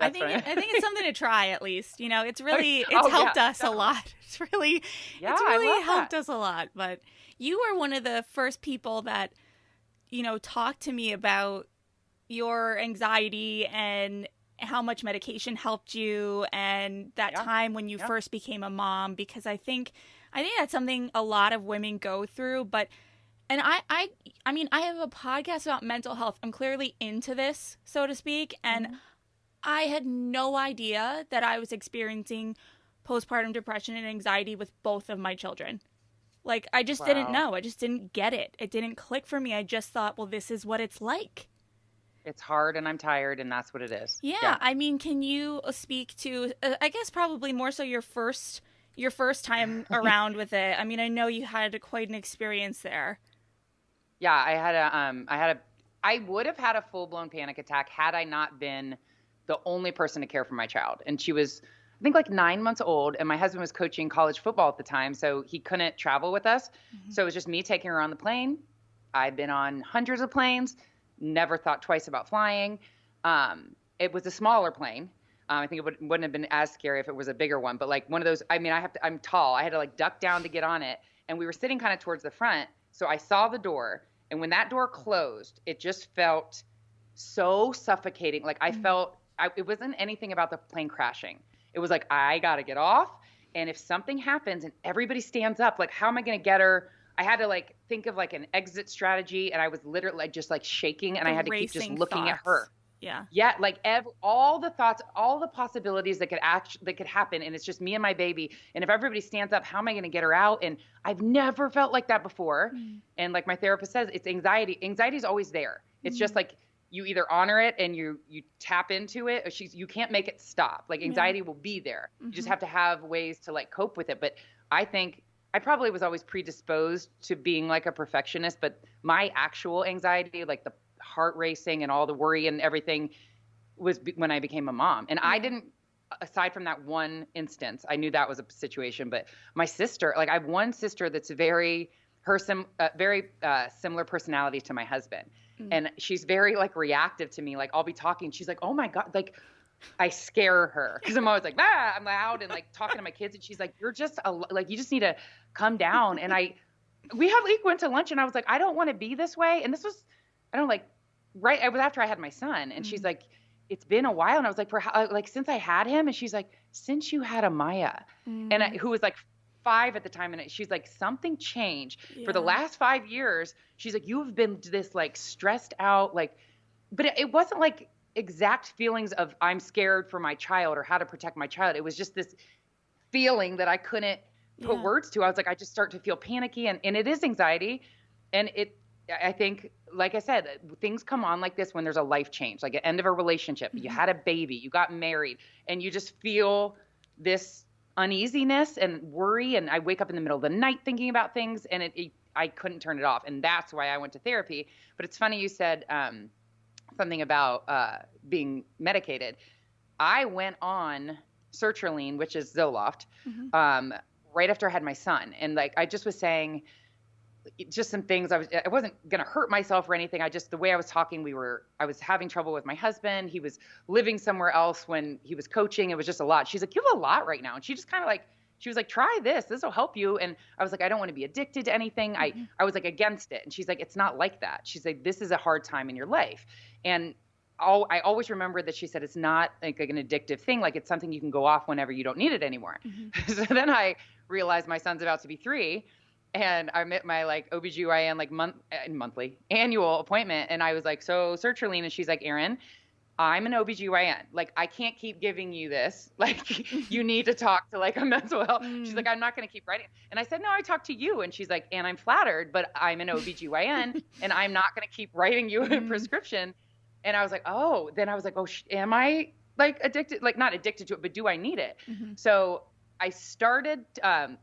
Speaker 2: I
Speaker 1: think it's something to try at least. It's really helped us a lot. It's really helped us a lot. But you were one of the first people that talked to me about your anxiety and how much medication helped you and that time when you first became a mom, because I think that's something a lot of women go through. And I have a podcast about mental health. I'm clearly into this, so to speak, and I had no idea that I was experiencing postpartum depression and anxiety with both of my children. Like, I just didn't know. I just didn't get it. It didn't click for me. I just thought, well, this is what it's like.
Speaker 2: It's hard and I'm tired and that's what it is.
Speaker 1: Yeah. I mean, can you speak to, I guess probably more so your first time around with it? I mean, I know you had quite an experience there.
Speaker 2: Yeah, I would have had a full-blown panic attack had I not been the only person to care for my child. And she was, I think, like 9 months old, and my husband was coaching college football at the time, so he couldn't travel with us. So it was just me taking her on the plane. I'd been on hundreds of planes, never thought twice about flying. It was a smaller plane. I think it wouldn't have been as scary if it was a bigger one, but like one of those, I mean, I'm tall. I had to like duck down to get on it, and we were sitting kind of towards the front. So I saw the door, and when that door closed, it just felt so suffocating. Like I felt, it wasn't anything about the plane crashing. It was like, I got to get off. And if something happens and everybody stands up, like, how am I going to get her? I had to like think of like an exit strategy. And I was literally just like shaking, and I had to keep just looking at her.
Speaker 1: Yeah.
Speaker 2: Yeah. Like all the thoughts, all the possibilities that could happen. And it's just me and my baby. And if everybody stands up, how am I going to get her out? And I've never felt like that before. And like my therapist says, it's anxiety. Anxiety is always there. It's just like, you either honor it and you tap into it, or you can't make it stop. Like anxiety will be there. You just have to have ways to like cope with it. But I think I probably was always predisposed to being like a perfectionist, but my actual anxiety, like the heart racing and all the worry and everything, was when I became a mom. And I didn't, aside from that one instance, I knew that was a situation. But my sister, like I have one sister that's very similar personality to my husband. And she's very like reactive to me. Like I'll be talking, she's like, oh my God, like I scare her because I'm always like, I'm loud and like talking to my kids. And she's like, you're just like, you just need to come down. And we went to lunch, and I was like, I don't want to be this way. And this was, it was after I had my son, and she's like, it's been a while. And I was like, since I had him? And she's like, since you had Amaya, who was like 5 at the time, and she's like, something changed for the last 5 years. She's like, you have been this like stressed out, like, but it wasn't like exact feelings of I'm scared for my child or how to protect my child. It was just this feeling that I couldn't put words to. I was like, I just start to feel panicky, and it is anxiety. And I think, like I said, things come on like this when there's a life change, like an end of a relationship, you had a baby, you got married, and you just feel this uneasiness and worry. And I wake up in the middle of the night thinking about things, and I couldn't turn it off. And that's why I went to therapy. But it's funny you said, something about being medicated. I went on sertraline, which is Zoloft, right after I had my son. And like, I just was saying just some things. I wasn't going to hurt myself or anything. The way I was talking, I was having trouble with my husband. He was living somewhere else when he was coaching. It was just a lot. She's like, you have a lot right now. And she just kind of like, she was like, try this. This will help you. And I was like, I don't want to be addicted to anything. I was like against it. And she's like, it's not like that. She's like, this is a hard time in your life. And I always remember that she said, it's not like an addictive thing. Like it's something you can go off whenever you don't need it anymore. So then I realized my son's about to be 3. And I'm at my like OBGYN like monthly annual appointment. And I was like, so sertraline. And she's like, Erin, I'm an OBGYN. Like, I can't keep giving you this. Like, you need to talk to like a mental health. She's like, I'm not going to keep writing. And I said, no, I talked to you. And she's like, and I'm flattered, but I'm an OBGYN and I'm not going to keep writing you a prescription. And I was like, oh, then I was like, oh, am I like addicted? Like not addicted to it, but do I need it? So I started,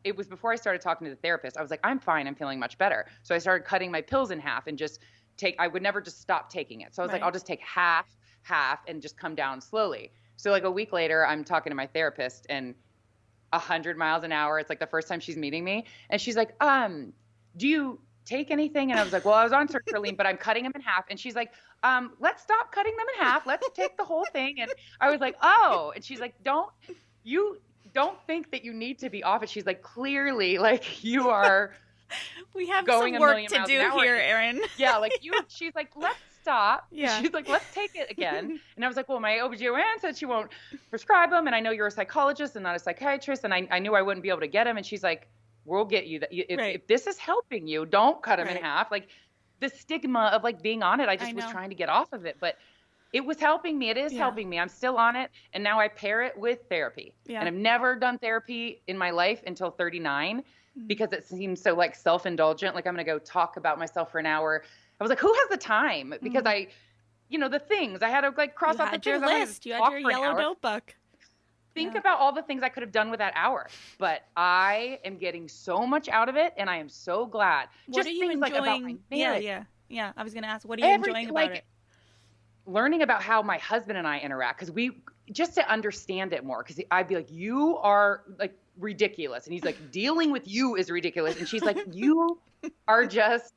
Speaker 2: it was before I started talking to the therapist. I was like, I'm fine. I'm feeling much better. So I started cutting my pills in half and just I would never just stop taking it. So I was like, I'll just take half and just come down slowly. So like a week later, I'm talking to my therapist and 100 miles an hour. It's like the first time she's meeting me. And she's like, do you take anything? And I was like, well, I was on sertraline, but I'm cutting them in half. And she's like, let's stop cutting them in half. Let's take the whole thing. And I was like, oh, and she's like, don't think that you need to be off it. She's like, clearly, like you are.
Speaker 1: We have
Speaker 2: going
Speaker 1: some work to do here, Erin.
Speaker 2: Yeah, like she's like, let's stop. Yeah. She's like, let's take it again. And I was like, well, my OBGYN said she won't prescribe them. And I know you're a psychologist and not a psychiatrist. And I knew I wouldn't be able to get them. And she's like, we'll get you that. If this is helping you, don't cut them in half. Like the stigma of like being on it, I just was trying to get off of it. But it was helping me. It is helping me. I'm still on it. And now I pair it with therapy. Yeah. And I've never done therapy in my life until 39 because it seems so like self-indulgent. Like I'm going to go talk about myself for an hour. I was like, who has the time? Because the things I had to like cross off the
Speaker 1: your list. You had your yellow notebook.
Speaker 2: Think about all the things I could have done with that hour. But I am getting so much out of it. And I am so glad.
Speaker 1: What are you enjoying? Like about my marriage. Yeah. I was going to ask, what are you enjoying about it?
Speaker 2: Learning about how my husband and I interact, because just to understand it more, because I'd be like, you are like ridiculous. And he's like, dealing with you is ridiculous. And she's like, you are just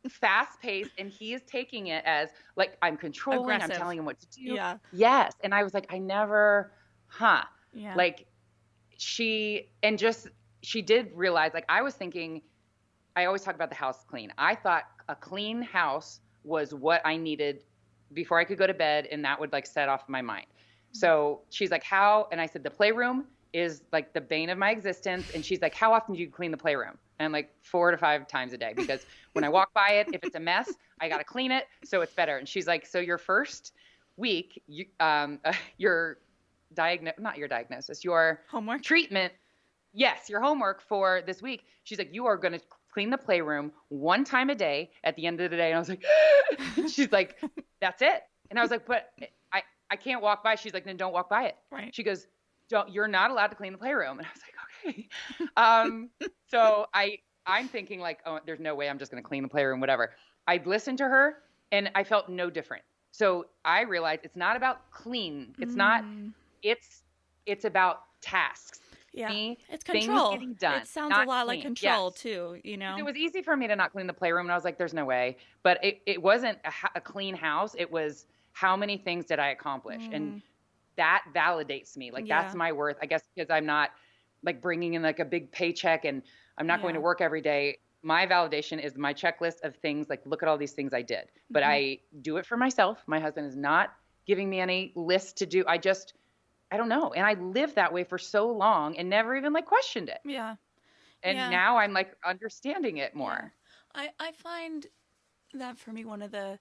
Speaker 2: fast paced. And he is taking it as like, I'm controlling, aggressive. I'm telling him what to do. Yeah. Yes. And I was like, like she did realize, like I was thinking, I always talk about the house clean. I thought a clean house was what I needed before I could go to bed, and that would like set off my mind. So she's like, how? And I said, the playroom is like the bane of my existence. And she's like, how often do you clean the playroom? And I'm like 4 to 5 times a day, because when I walk by it, if it's a mess, I got to clean it. So it's better. And she's like, so your first week, your
Speaker 1: homework
Speaker 2: treatment. Yes. Your homework for this week. She's like, you are going to clean the playroom 1 time a day at the end of the day. And I was like, she's like, that's it. And I was like, but I can't walk by. She's like, then don't walk by it.
Speaker 1: Right.
Speaker 2: She goes, you're not allowed to clean the playroom. And I was like, okay. So I'm thinking like, oh, there's no way I'm just going to clean the playroom, whatever. I listened to her and I felt no different. So I realized it's not about clean. It's not, it's about tasks.
Speaker 1: Yeah, it's control.
Speaker 2: Things getting done.
Speaker 1: It sounds a lot like control too, It
Speaker 2: was easy for me to not clean the playroom, and I was like, there's no way. But it wasn't a clean house. It was how many things did I accomplish? And that validates me. Like that's my worth, I guess, because I'm not like bringing in like a big paycheck and I'm not going to work every day. My validation is my checklist of things like, look at all these things I did. But I do it for myself. My husband is not giving me any list to do. I don't know. And I lived that way for so long and never even like questioned it.
Speaker 1: Yeah.
Speaker 2: And now I'm like understanding it more.
Speaker 1: Yeah. I find that for me, one of the,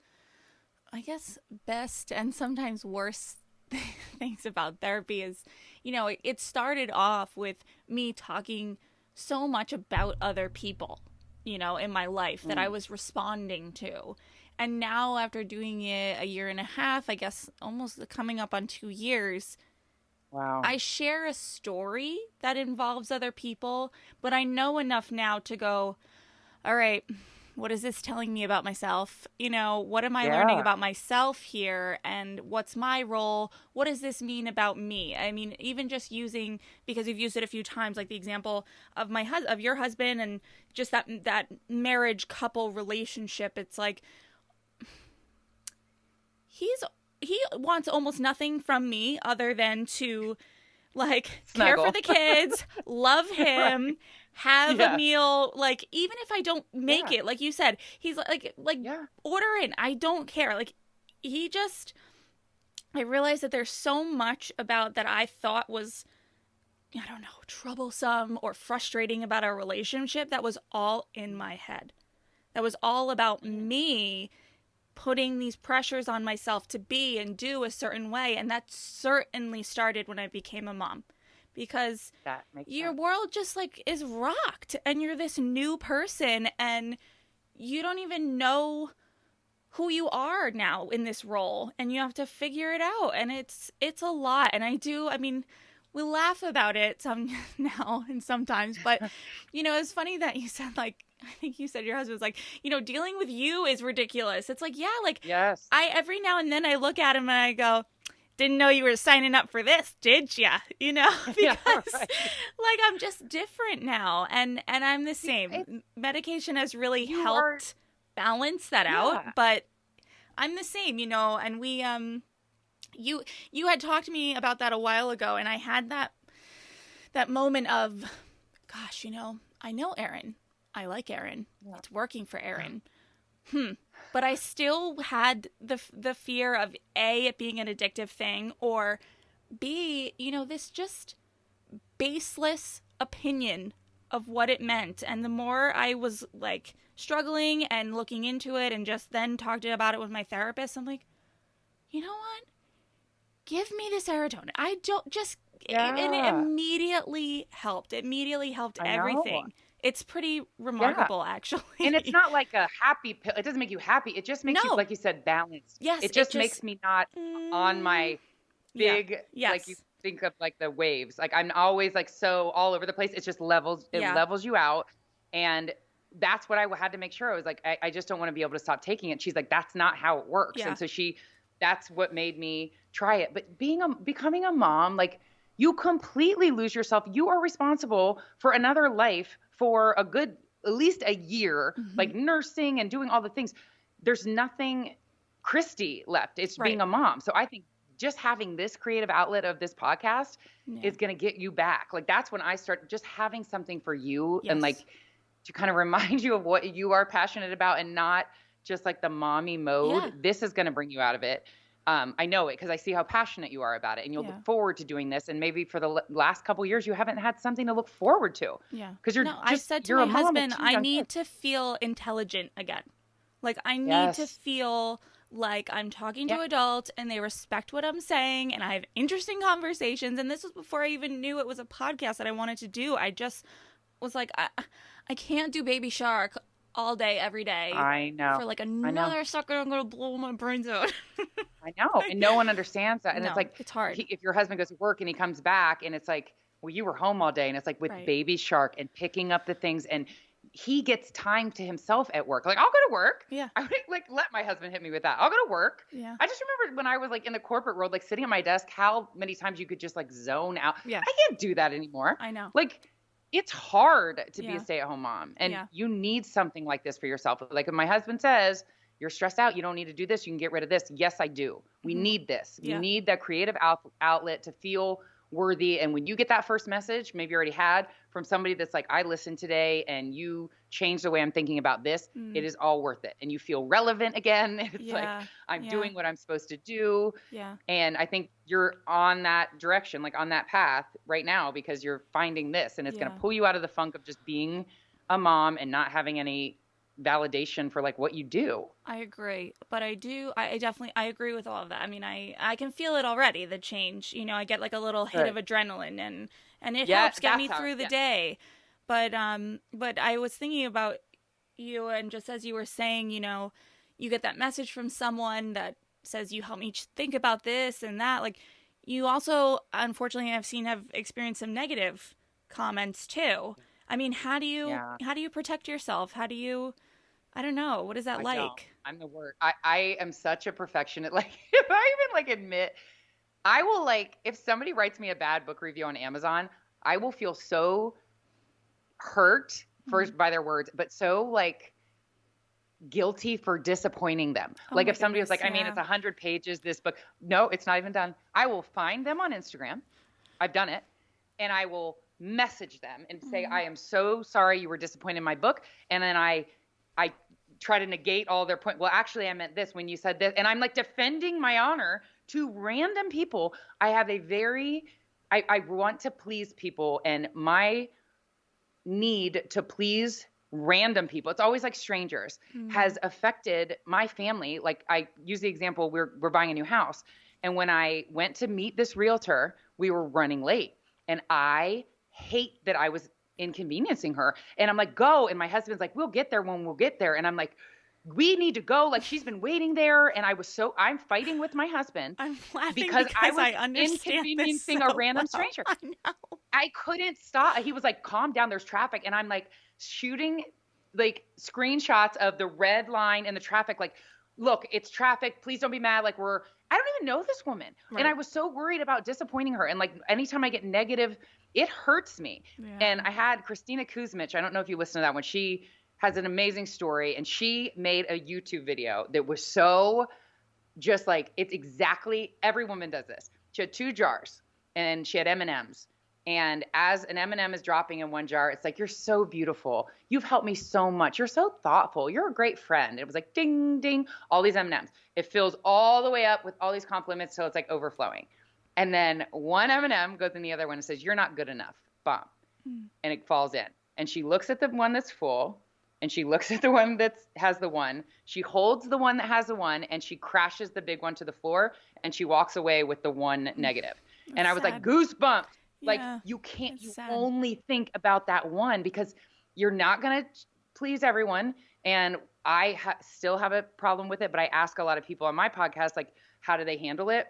Speaker 1: I guess, best and sometimes worst things about therapy is, it started off with me talking so much about other people, in my life that I was responding to. And now after doing it 1.5 years, I guess almost coming up on 2 years,
Speaker 2: wow.
Speaker 1: I share a story that involves other people, but I know enough now to go, all right, what is this telling me about myself? What am I learning
Speaker 2: Yeah.
Speaker 1: about myself here? And what's my role? What does this mean about me? I mean, even just using, because we've used it a few times, like the example of of your husband and just that marriage couple relationship. It's like, he wants almost nothing from me other than to like care for
Speaker 2: Snuggle.
Speaker 1: the kids, love him,
Speaker 2: Right.
Speaker 1: have a
Speaker 2: Yes.
Speaker 1: meal. Like, even if I don't make
Speaker 2: Yeah.
Speaker 1: it, like you said, he's like
Speaker 2: Yeah.
Speaker 1: order in. I don't care. Like, he just, I realized that there's so much about that I thought was, I don't know, troublesome or frustrating about our relationship that was all in my head. That was all about me putting these pressures on myself to be and do a certain way. And that certainly started when I became a mom, because
Speaker 2: That makes
Speaker 1: your
Speaker 2: sense.
Speaker 1: world just like is rocked and you're this new person and you don't even know who you are now in this role, and you have to figure it out. And it's a lot. And I mean, we laugh about it some now and sometimes, but it's funny that you said, like, I think you said your husband's like, dealing with you is ridiculous. It's like, yeah, like
Speaker 2: Yes.
Speaker 1: every now and then I look at him and I go, didn't know you were signing up for this, did ya? Because
Speaker 2: Yeah, right.
Speaker 1: like, I'm just different now, and I'm the same. Medication has really helped balance that out, but I'm the same, and we you had talked to me about that a while ago, and I had that moment of, gosh, I know Erin. I like Erin. Yeah. It's working for Erin. But I still had the fear of A, it being an addictive thing, or B, this just baseless opinion of what it meant. And the more I was like struggling and looking into it and just then talked about it with my therapist, I'm like, you know what? Give me this serotonin. I don't just, and it immediately helped. It immediately helped everything. It's pretty remarkable, actually.
Speaker 2: And it's not like a happy pill. It doesn't make you happy. It just makes you, like you said, balanced.
Speaker 1: Yes.
Speaker 2: It just makes me not on my big, like you think of like the waves. Like I'm always like so all over the place. It's just levels. It levels you out. And that's what I had to make sure. I was like, I just don't want to be able to stop taking it. She's like, that's not how it works. Yeah. And so that's what made me try it. But becoming a mom, like you completely lose yourself. You are responsible for another life for a good, at least a year, like nursing and doing all the things. There's nothing Christy left. It's being a mom. So I think just having this creative outlet of this podcast is going to get you back. Like that's when I start just having something for you and like to kind of remind you of what you are passionate about and not just like the mommy mode. Yeah. This is going to bring you out of it. I know it because I see how passionate you are about it, and you'll look forward to doing this. And maybe for the last couple of years, you haven't had something to look forward to. Yeah, because I said to my husband,
Speaker 1: I need to feel intelligent again. Like I need to feel like I'm talking to adults and they respect what I'm saying, and I have interesting conversations. And this was before I even knew it was a podcast that I wanted to do. I just was like, I can't do Baby Shark all day, every day.
Speaker 2: I know.
Speaker 1: For like another sucker, I'm going to blow my brains out.
Speaker 2: I know. And no one understands that. And
Speaker 1: no,
Speaker 2: it's like,
Speaker 1: it's hard.
Speaker 2: If your husband goes to work and he comes back and it's like, well, you were home all day. And it's like with Baby Shark and picking up the things. And he gets time to himself at work. Like, I'll go to work. Yeah. I would like let my husband hit me with that. I'll go to work. Yeah. I just remember when I was like in the corporate world, like sitting at my desk, how many times you could just like zone out. Yeah. I can't do that anymore.
Speaker 1: I know.
Speaker 2: Like, it's hard to be a stay-at-home mom, and you need something like this for yourself. Like if my husband says, you're stressed out, you don't need to do this, you can get rid of this. Yes, I do. We need this. We need that creative outlet to feel worthy. And when you get that first message, maybe you already had, from somebody that's like, I listened today and you changed the way I'm thinking about this, it is all worth it. And you feel relevant again. It's like, I'm doing what I'm supposed to do. Yeah. And I think you're on that direction, like on that path right now, because you're finding this, and it's going to pull you out of the funk of just being a mom and not having any validation for like what you do.
Speaker 1: I agree, but I definitely agree with all of that. I mean, I can feel it already, the change. I get like a little hit of adrenaline, and it helps get me through the day. But I was thinking about you, and just as you were saying, you get that message from someone that says, you help me think about this and that. Like, you also, unfortunately, have experienced some negative comments too. I mean, how do you protect yourself? How do you I don't know. What is that
Speaker 2: I don't.
Speaker 1: like?
Speaker 2: I'm the worst. I am such a perfectionist. Like if I even like admit, I will like if somebody writes me a bad book review on Amazon, I will feel so hurt first by their words, but so like guilty for disappointing them.
Speaker 1: Oh
Speaker 2: Like
Speaker 1: my
Speaker 2: if somebody was
Speaker 1: goodness,
Speaker 2: like, I mean,
Speaker 1: yeah.
Speaker 2: it's 100 pages, this book. No, it's not even done. I will find them on Instagram. I've done it. And I will message them and say, I am so sorry you were disappointed in my book. And then I try to negate all their point. Well, actually, I meant this when you said this. And I'm like defending my honor to random people. I have a very, I want to please people, and my need to please random people, it's always like strangers, has affected my family. Like I use the example, we're buying a new house. And when I went to meet this realtor, we were running late. And I hate that I was inconveniencing her. And I'm like, go. And my husband's like, we'll get there when we'll get there. And I'm like, we need to go. Like she's been waiting there. And I'm fighting with my husband
Speaker 1: I'm laughing
Speaker 2: because I was
Speaker 1: I understand this
Speaker 2: inconveniencing
Speaker 1: so
Speaker 2: a random
Speaker 1: well.
Speaker 2: stranger.
Speaker 1: I know.
Speaker 2: I couldn't stop. He was like, calm down, there's traffic. And I'm like shooting like screenshots of the red line and the traffic. Like, look, it's traffic. Please don't be mad. Like I don't even know this woman.
Speaker 1: Right.
Speaker 2: And I was so worried about disappointing her. And like anytime I get negative, it hurts me.
Speaker 1: Yeah.
Speaker 2: And I had Christina Kuzmich. I don't know if you listened to that one. She has an amazing story, and she made a YouTube video that was so just like, it's exactly, every woman does this. She had 2 jars and she had M&Ms. And as an M&M is dropping in one jar, it's like, you're so beautiful. You've helped me so much. You're so thoughtful. You're a great friend. It was like ding, ding, all these M&Ms. It fills all the way up with all these compliments till it's like overflowing. And then one M&M goes in the other one and says, you're not good enough. Bomb. And it falls in. And she looks at the one that's full, and she looks at the one that has the one. She holds the one that has the one, and she crashes the big one to the floor, and she walks away with the one negative. And I was like, goosebumps. Like, you can't, you only think about that one, because you're not going to please everyone. And I still have a problem with it, but I ask a lot of people on my podcast, like, how do they handle it?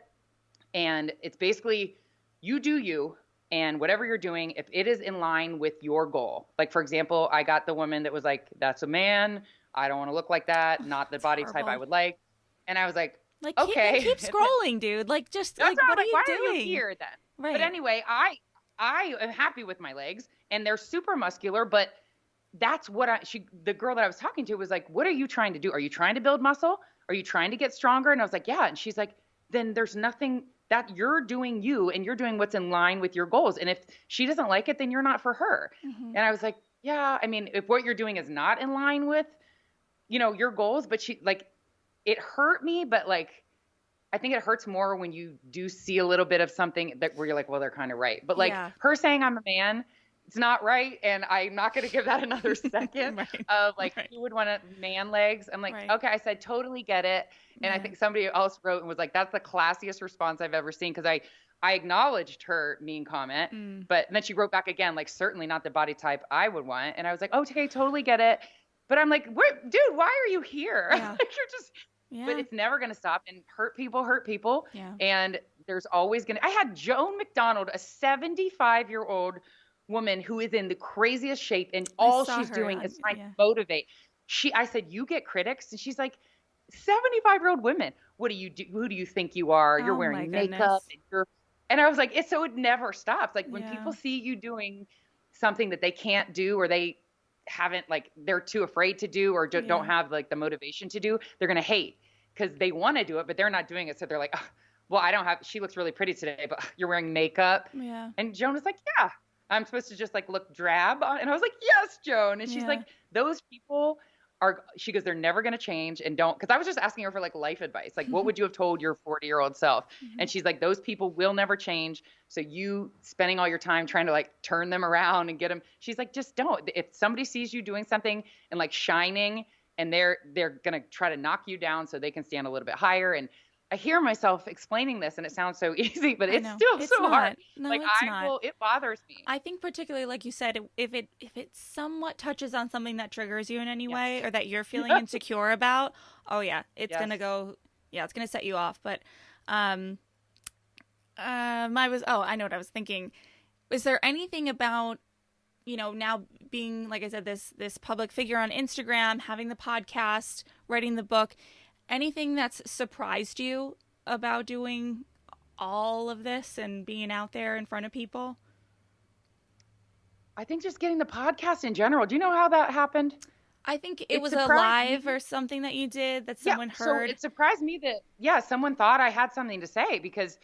Speaker 2: And it's basically, you do you, and whatever you're doing, if it is in line with your goal. Like, for example, I got the woman that was like, that's a man. I don't want to look like that. Not the body type I would like. And I was like okay.
Speaker 1: Keep scrolling, dude. Like, just like, what are you doing?
Speaker 2: Why are you here then? Right. But anyway, I am happy with my legs, and they're super muscular, but that's what the girl that I was talking to was like, what are you trying to do? Are you trying to build muscle? Are you trying to get stronger? And I was like, yeah. And she's like, then there's nothing, that you're doing you, and you're doing what's in line with your goals. And if she doesn't like it, then you're not for her. And I was like, yeah, I mean, if what you're doing is not in line with, your goals, but she like, it hurt me, but like, I think it hurts more when you do see a little bit of something that where you're like, well, they're kind of right. But like her saying I'm a man, it's not right. And I'm not going to give that another second of like, you would want man legs. I'm like, okay, I said, totally get it. And I think somebody else wrote and was like, that's the classiest response I've ever seen. Cause I acknowledged her mean comment, but then she wrote back again, like, certainly not the body type I would want. And I was like, okay, totally get it. But I'm like, dude, why are you here? Like, you're just, but it's never going to stop, and hurt people. And there's always I had Joan McDonald, a 75-year-old woman who is in the craziest shape, and all she's doing is trying to motivate. I said, you get critics? And she's like, 75-year-old women, what do you do? Who do you think you are? You're wearing makeup, and I was like, so it never stops. Like when people see you doing something that they can't do, or they haven't, like, they're too afraid to do, or don't have like the motivation to do, they're going to hate because they want to do it, but they're not doing it. So they're like, oh, well, she looks really pretty today, but you're wearing makeup. And Joan was like, yeah, I'm supposed to just like look drab. And I was like, yes, Joan. And she's like, those people she goes, they're never going to change, and don't, because I was just asking her for like life advice. Like, what would you have told your 40-year-old self? And she's like, those people will never change. So you spending all your time trying to like turn them around and get them. She's like, just don't. If somebody sees you doing something and like shining, and they're going to try to knock you down so they can stand a little bit higher. And I hear myself explaining this, and it sounds so easy, but it's so hard.
Speaker 1: No,
Speaker 2: like
Speaker 1: it's not.
Speaker 2: It bothers me.
Speaker 1: I think particularly, like you said, if it somewhat touches on something that triggers you in any way, or that you're feeling insecure about, it's gonna go. Yeah, it's gonna set you off. But I know what I was thinking. Is there anything about now being, like I said, this public figure on Instagram, having the podcast, writing the book, anything that's surprised you about doing all of this and being out there in front of people?
Speaker 2: I think just getting the podcast in general. Do you know how that happened?
Speaker 1: I think it was a live or something that you did that someone heard.
Speaker 2: So it surprised me that, someone thought I had something to say, because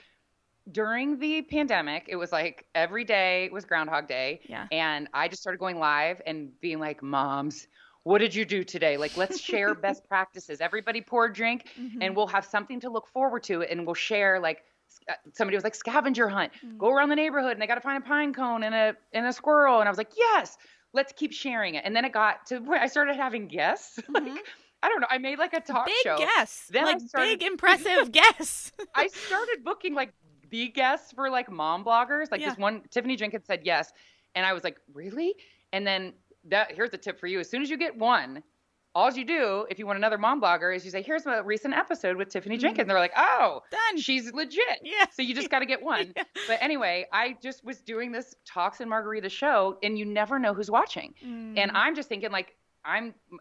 Speaker 2: during the pandemic, it was like every day was Groundhog Day.
Speaker 1: Yeah.
Speaker 2: And I just started going live and being like, moms, what did you do today? Like, let's share best practices. Everybody pour a drink and we'll have something to look forward to. And we'll share, like, somebody was like, scavenger hunt, go around the neighborhood and they got to find a pine cone and a squirrel. And I was like, yes, let's keep sharing it. And then it got to where I started having guests. Like, I don't know. I made like a talk show.
Speaker 1: Big guests.
Speaker 2: Then
Speaker 1: like big, impressive guests.
Speaker 2: I started booking like the guests for like mom bloggers. Like this one, Tiffany Jenkins said yes. And I was like, really? And then here's a tip for you. As soon as you get one, all you do, if you want another mom blogger, is you say, here's a recent episode with Tiffany Jenkins. And they're like, oh,
Speaker 1: done.
Speaker 2: She's legit.
Speaker 1: Yeah.
Speaker 2: So you just got to get one. But anyway, I just was doing this Talks and Margarita show, and you never know who's watching. And I'm just thinking like,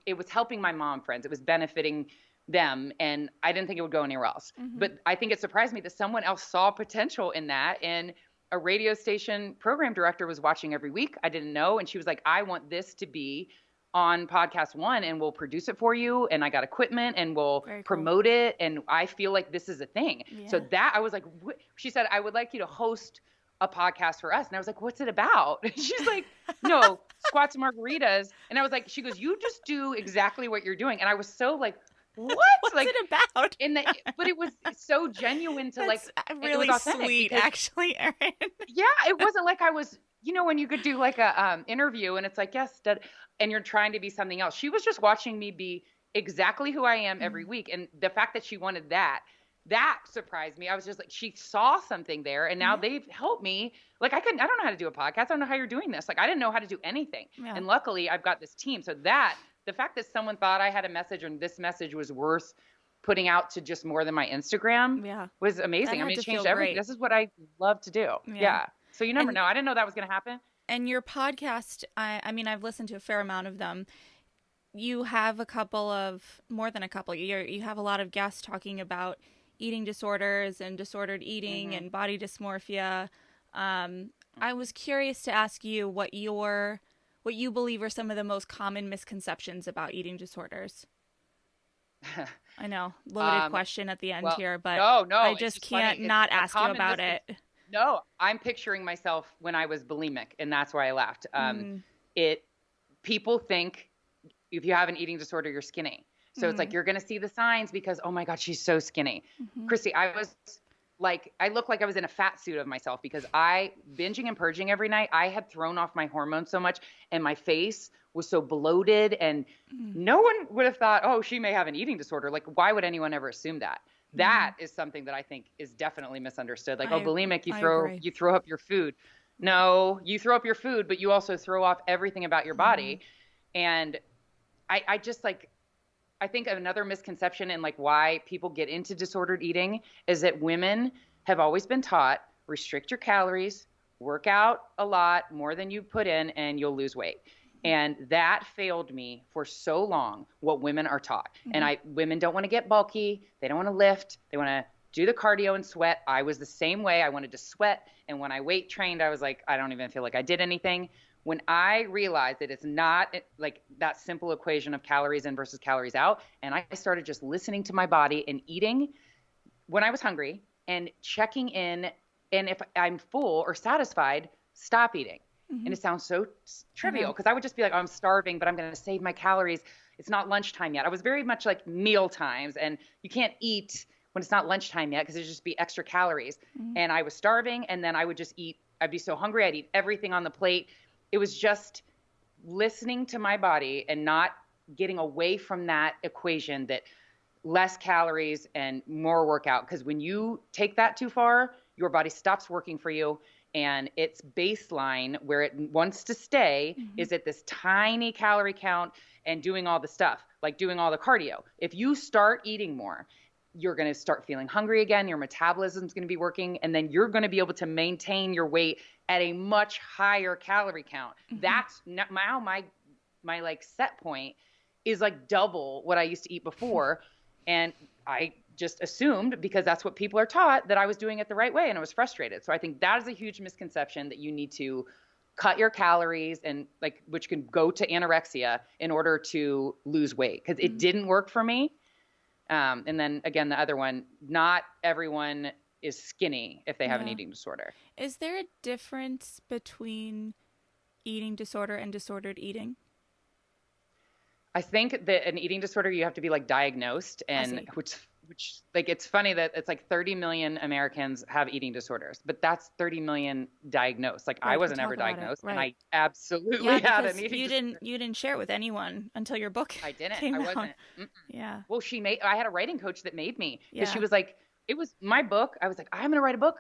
Speaker 2: it was helping my mom friends. It was benefiting them. And I didn't think it would go anywhere else. But I think it surprised me that someone else saw potential in that. And a radio station program director was watching every week. I didn't know. And she was like, I want this to be on Podcast One, and we'll produce it for you. And I got equipment and we'll promote it. And I feel like this is a thing. So that I was like, she said, I would like you to host a podcast for us. And I was like, what's it about? And she's like, no, squats and margaritas. And I was like, she goes, you just do exactly what you're doing. And I was so like, what?
Speaker 1: What's
Speaker 2: like,
Speaker 1: it about?
Speaker 2: But it was so genuine to
Speaker 1: That's
Speaker 2: like,
Speaker 1: really
Speaker 2: it was authentic
Speaker 1: sweet,
Speaker 2: because,
Speaker 1: actually, Erin.
Speaker 2: yeah, it wasn't like I was, when you could do like a interview and it's like, yes, and you're trying to be something else. She was just watching me be exactly who I am every week. And the fact that she wanted that surprised me. I was just like, she saw something there, and now they've helped me. Like I don't know how to do a podcast. I don't know how you're doing this. Like I didn't know how to do anything. Yeah. And luckily I've got this team. So the fact that someone thought I had a message and this message was worth putting out to just more than my Instagram was amazing. I mean, it changed everything. This is what I love to do. Yeah. So you never know. I didn't know that was going to happen.
Speaker 1: And your podcast, I mean, I've listened to a fair amount of them. You have more than a couple. You have a lot of guests talking about eating disorders and disordered eating and body dysmorphia. I was curious to ask you what you believe are some of the most common misconceptions about eating disorders. I know, loaded question at the end here, but
Speaker 2: no,
Speaker 1: I just can't not ask you about it.
Speaker 2: No, I'm picturing myself when I was bulimic, and that's why I laughed. People think if you have an eating disorder, you're skinny. So it's like, you're going to see the signs because, oh my God, she's so skinny. Christy, I looked like I was in a fat suit of myself because binging and purging every night, I had thrown off my hormones so much and my face was so bloated, and no one would have thought, oh, she may have an eating disorder. Like, why would anyone ever assume that? That is something that I think is definitely misunderstood. Like, bulimic, you throw up your food. No, you throw up your food, but you also throw off everything about your body. And I just like, I think another misconception and like why people get into disordered eating is that women have always been taught, restrict your calories, work out a lot more than you put in, and you'll lose weight. And that failed me for so long, what women are taught. And women don't want to get bulky. They don't want to lift. They want to do the cardio and sweat. I was the same way. I wanted to sweat. And when I weight trained, I was like, I don't even feel like I did anything. When I realized that it's not like that simple equation of calories in versus calories out, and I started just listening to my body and eating when I was hungry and checking in, and if I'm full or satisfied, stop eating. And it sounds so trivial because I would just be like, oh, I'm starving, but I'm going to save my calories. It's not lunchtime yet. I was very much like meal times, and you can't eat when it's not lunchtime yet because there'd just be extra calories. And I was starving, and then I would just eat. I'd be so hungry. I'd eat everything on the plate. It was just listening to my body and not getting away from that equation that less calories and more workout. Because when you take that too far, your body stops working for you. And its baseline where it wants to stay is at this tiny calorie count and doing all the stuff, like doing all the cardio. If you start eating more, you're going to start feeling hungry again. Your metabolism is going to be working, and then you're going to be able to maintain your weight at a much higher calorie count. That's now my like set point is like double what I used to eat before. And I just assumed, because that's what people are taught, that I was doing it the right way, and I was frustrated. So I think that is a huge misconception, that you need to cut your calories, and like, which can go to anorexia, in order to lose weight, because it didn't work for me. And then again, the other one, not everyone is skinny if they have an eating disorder.
Speaker 1: Is there a difference between eating disorder and disordered eating?
Speaker 2: I think that an eating disorder, you have to be like diagnosed, and which like, it's funny that it's like 30 million Americans have eating disorders, but that's 30 million diagnosed. Like, I wasn't ever diagnosed, and I absolutely had an eating disorder.
Speaker 1: You didn't share it with anyone until your book
Speaker 2: I didn't.
Speaker 1: came
Speaker 2: I
Speaker 1: out.
Speaker 2: wasn't.
Speaker 1: Yeah.
Speaker 2: Well, I had a writing coach that made me, because she was like, it was my book. I was like, I'm going to write a book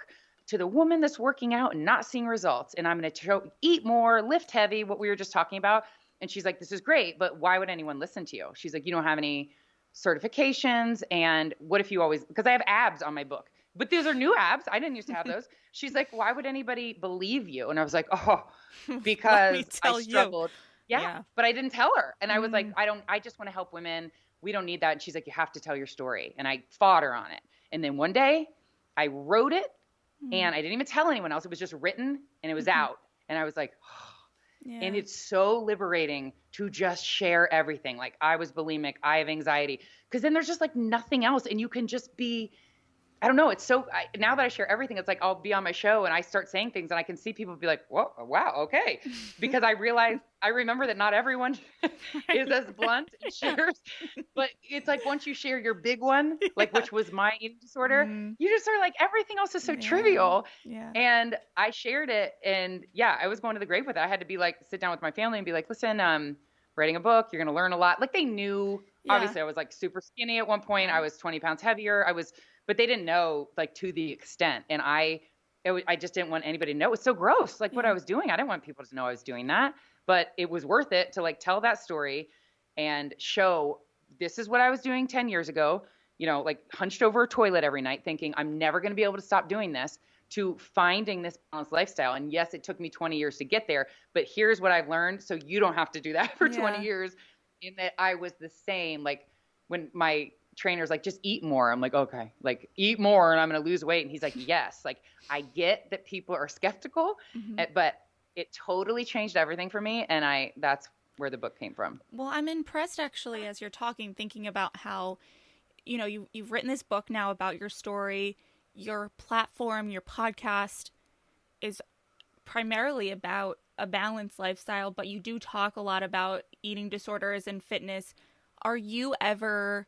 Speaker 2: to the woman that's working out and not seeing results, and I'm going to eat more, lift heavy, what we were just talking about. And she's like, this is great, but why would anyone listen to you? She's like, you don't have any certifications. And what if you always, because I have abs on my book, but those are new abs. I didn't used to have those. She's like, why would anybody believe you? And I was like, oh, because I struggled. Yeah, but I didn't tell her. And I was like, I just want to help women. We don't need that. And she's like, you have to tell your story. And I fought her on it. And then one day I wrote it, and I didn't even tell anyone else. It was just written, and it was out. And I was like, oh. Yeah. And it's so liberating to just share everything. Like, I was bulimic, I have anxiety, because then there's just like nothing else, and you can just be, I don't know. It's so, now that I share everything, it's like I'll be on my show and I start saying things, and I can see people be like, whoa, wow, okay. Because I remember that not everyone is as blunt and shares, but it's like, once you share your big one, like, which was my eating disorder, you just are like, everything else is so trivial. Yeah. And I shared it, and I was going to the grave with it. I had to be like, sit down with my family and be like, listen, writing a book, you're going to learn a lot. Like, they knew, obviously I was like super skinny at one point. I was 20 pounds heavier. But they didn't know, like, to the extent. And I just didn't want anybody to know. It was so gross, like, what I was doing. I didn't want people to know I was doing that. But it was worth it to, like, tell that story and show, this is what I was doing 10 years ago, like, hunched over a toilet every night thinking, I'm never going to be able to stop doing this, to finding this balanced lifestyle. And yes, it took me 20 years to get there, but here's what I've learned, so you don't have to do that for 20 years. In that I was the same, like, when my trainer's like, just eat more. I'm like, okay, like, eat more and I'm going to lose weight. And he's like, yes. Like, I get that people are skeptical, but it totally changed everything for me. And that's where the book came from.
Speaker 1: Well, I'm impressed, actually, as you're talking, thinking about how, you've written this book now about your story, your platform, your podcast is primarily about a balanced lifestyle, but you do talk a lot about eating disorders and fitness. Are you ever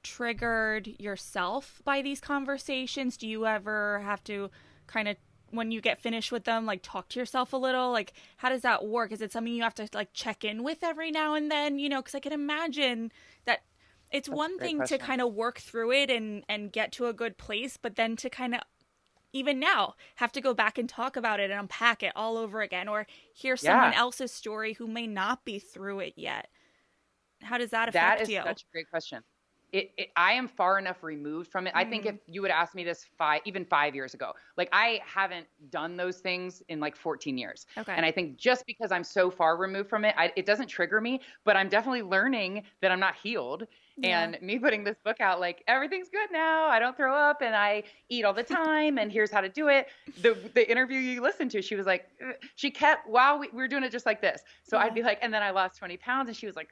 Speaker 1: triggered yourself by these conversations? Do you ever have to kind of, when you get finished with them, like, talk to yourself a little? Like, how does that work? Is it something you have to, like, check in with every now and then? Because I can imagine that it's one thing to kind of work through it and get to a good place, but then to kind of, even now, have to go back and talk about it and unpack it all over again, or hear someone else's story who may not be through it yet. How does that affect you?
Speaker 2: That is such a great question. I am far enough removed from it. I think if you would ask me this 5 years ago, like, I haven't done those things in like 14 years. Okay. And I think just because I'm so far removed from it, it doesn't trigger me, but I'm definitely learning that I'm not healed. Yeah. And me putting this book out, like, everything's good now. I don't throw up and I eat all the time and here's how to do it. The interview you listened to, she was like, she kept, while we were doing it just like this. So I'd be like, and then I lost 20 pounds, and she was like,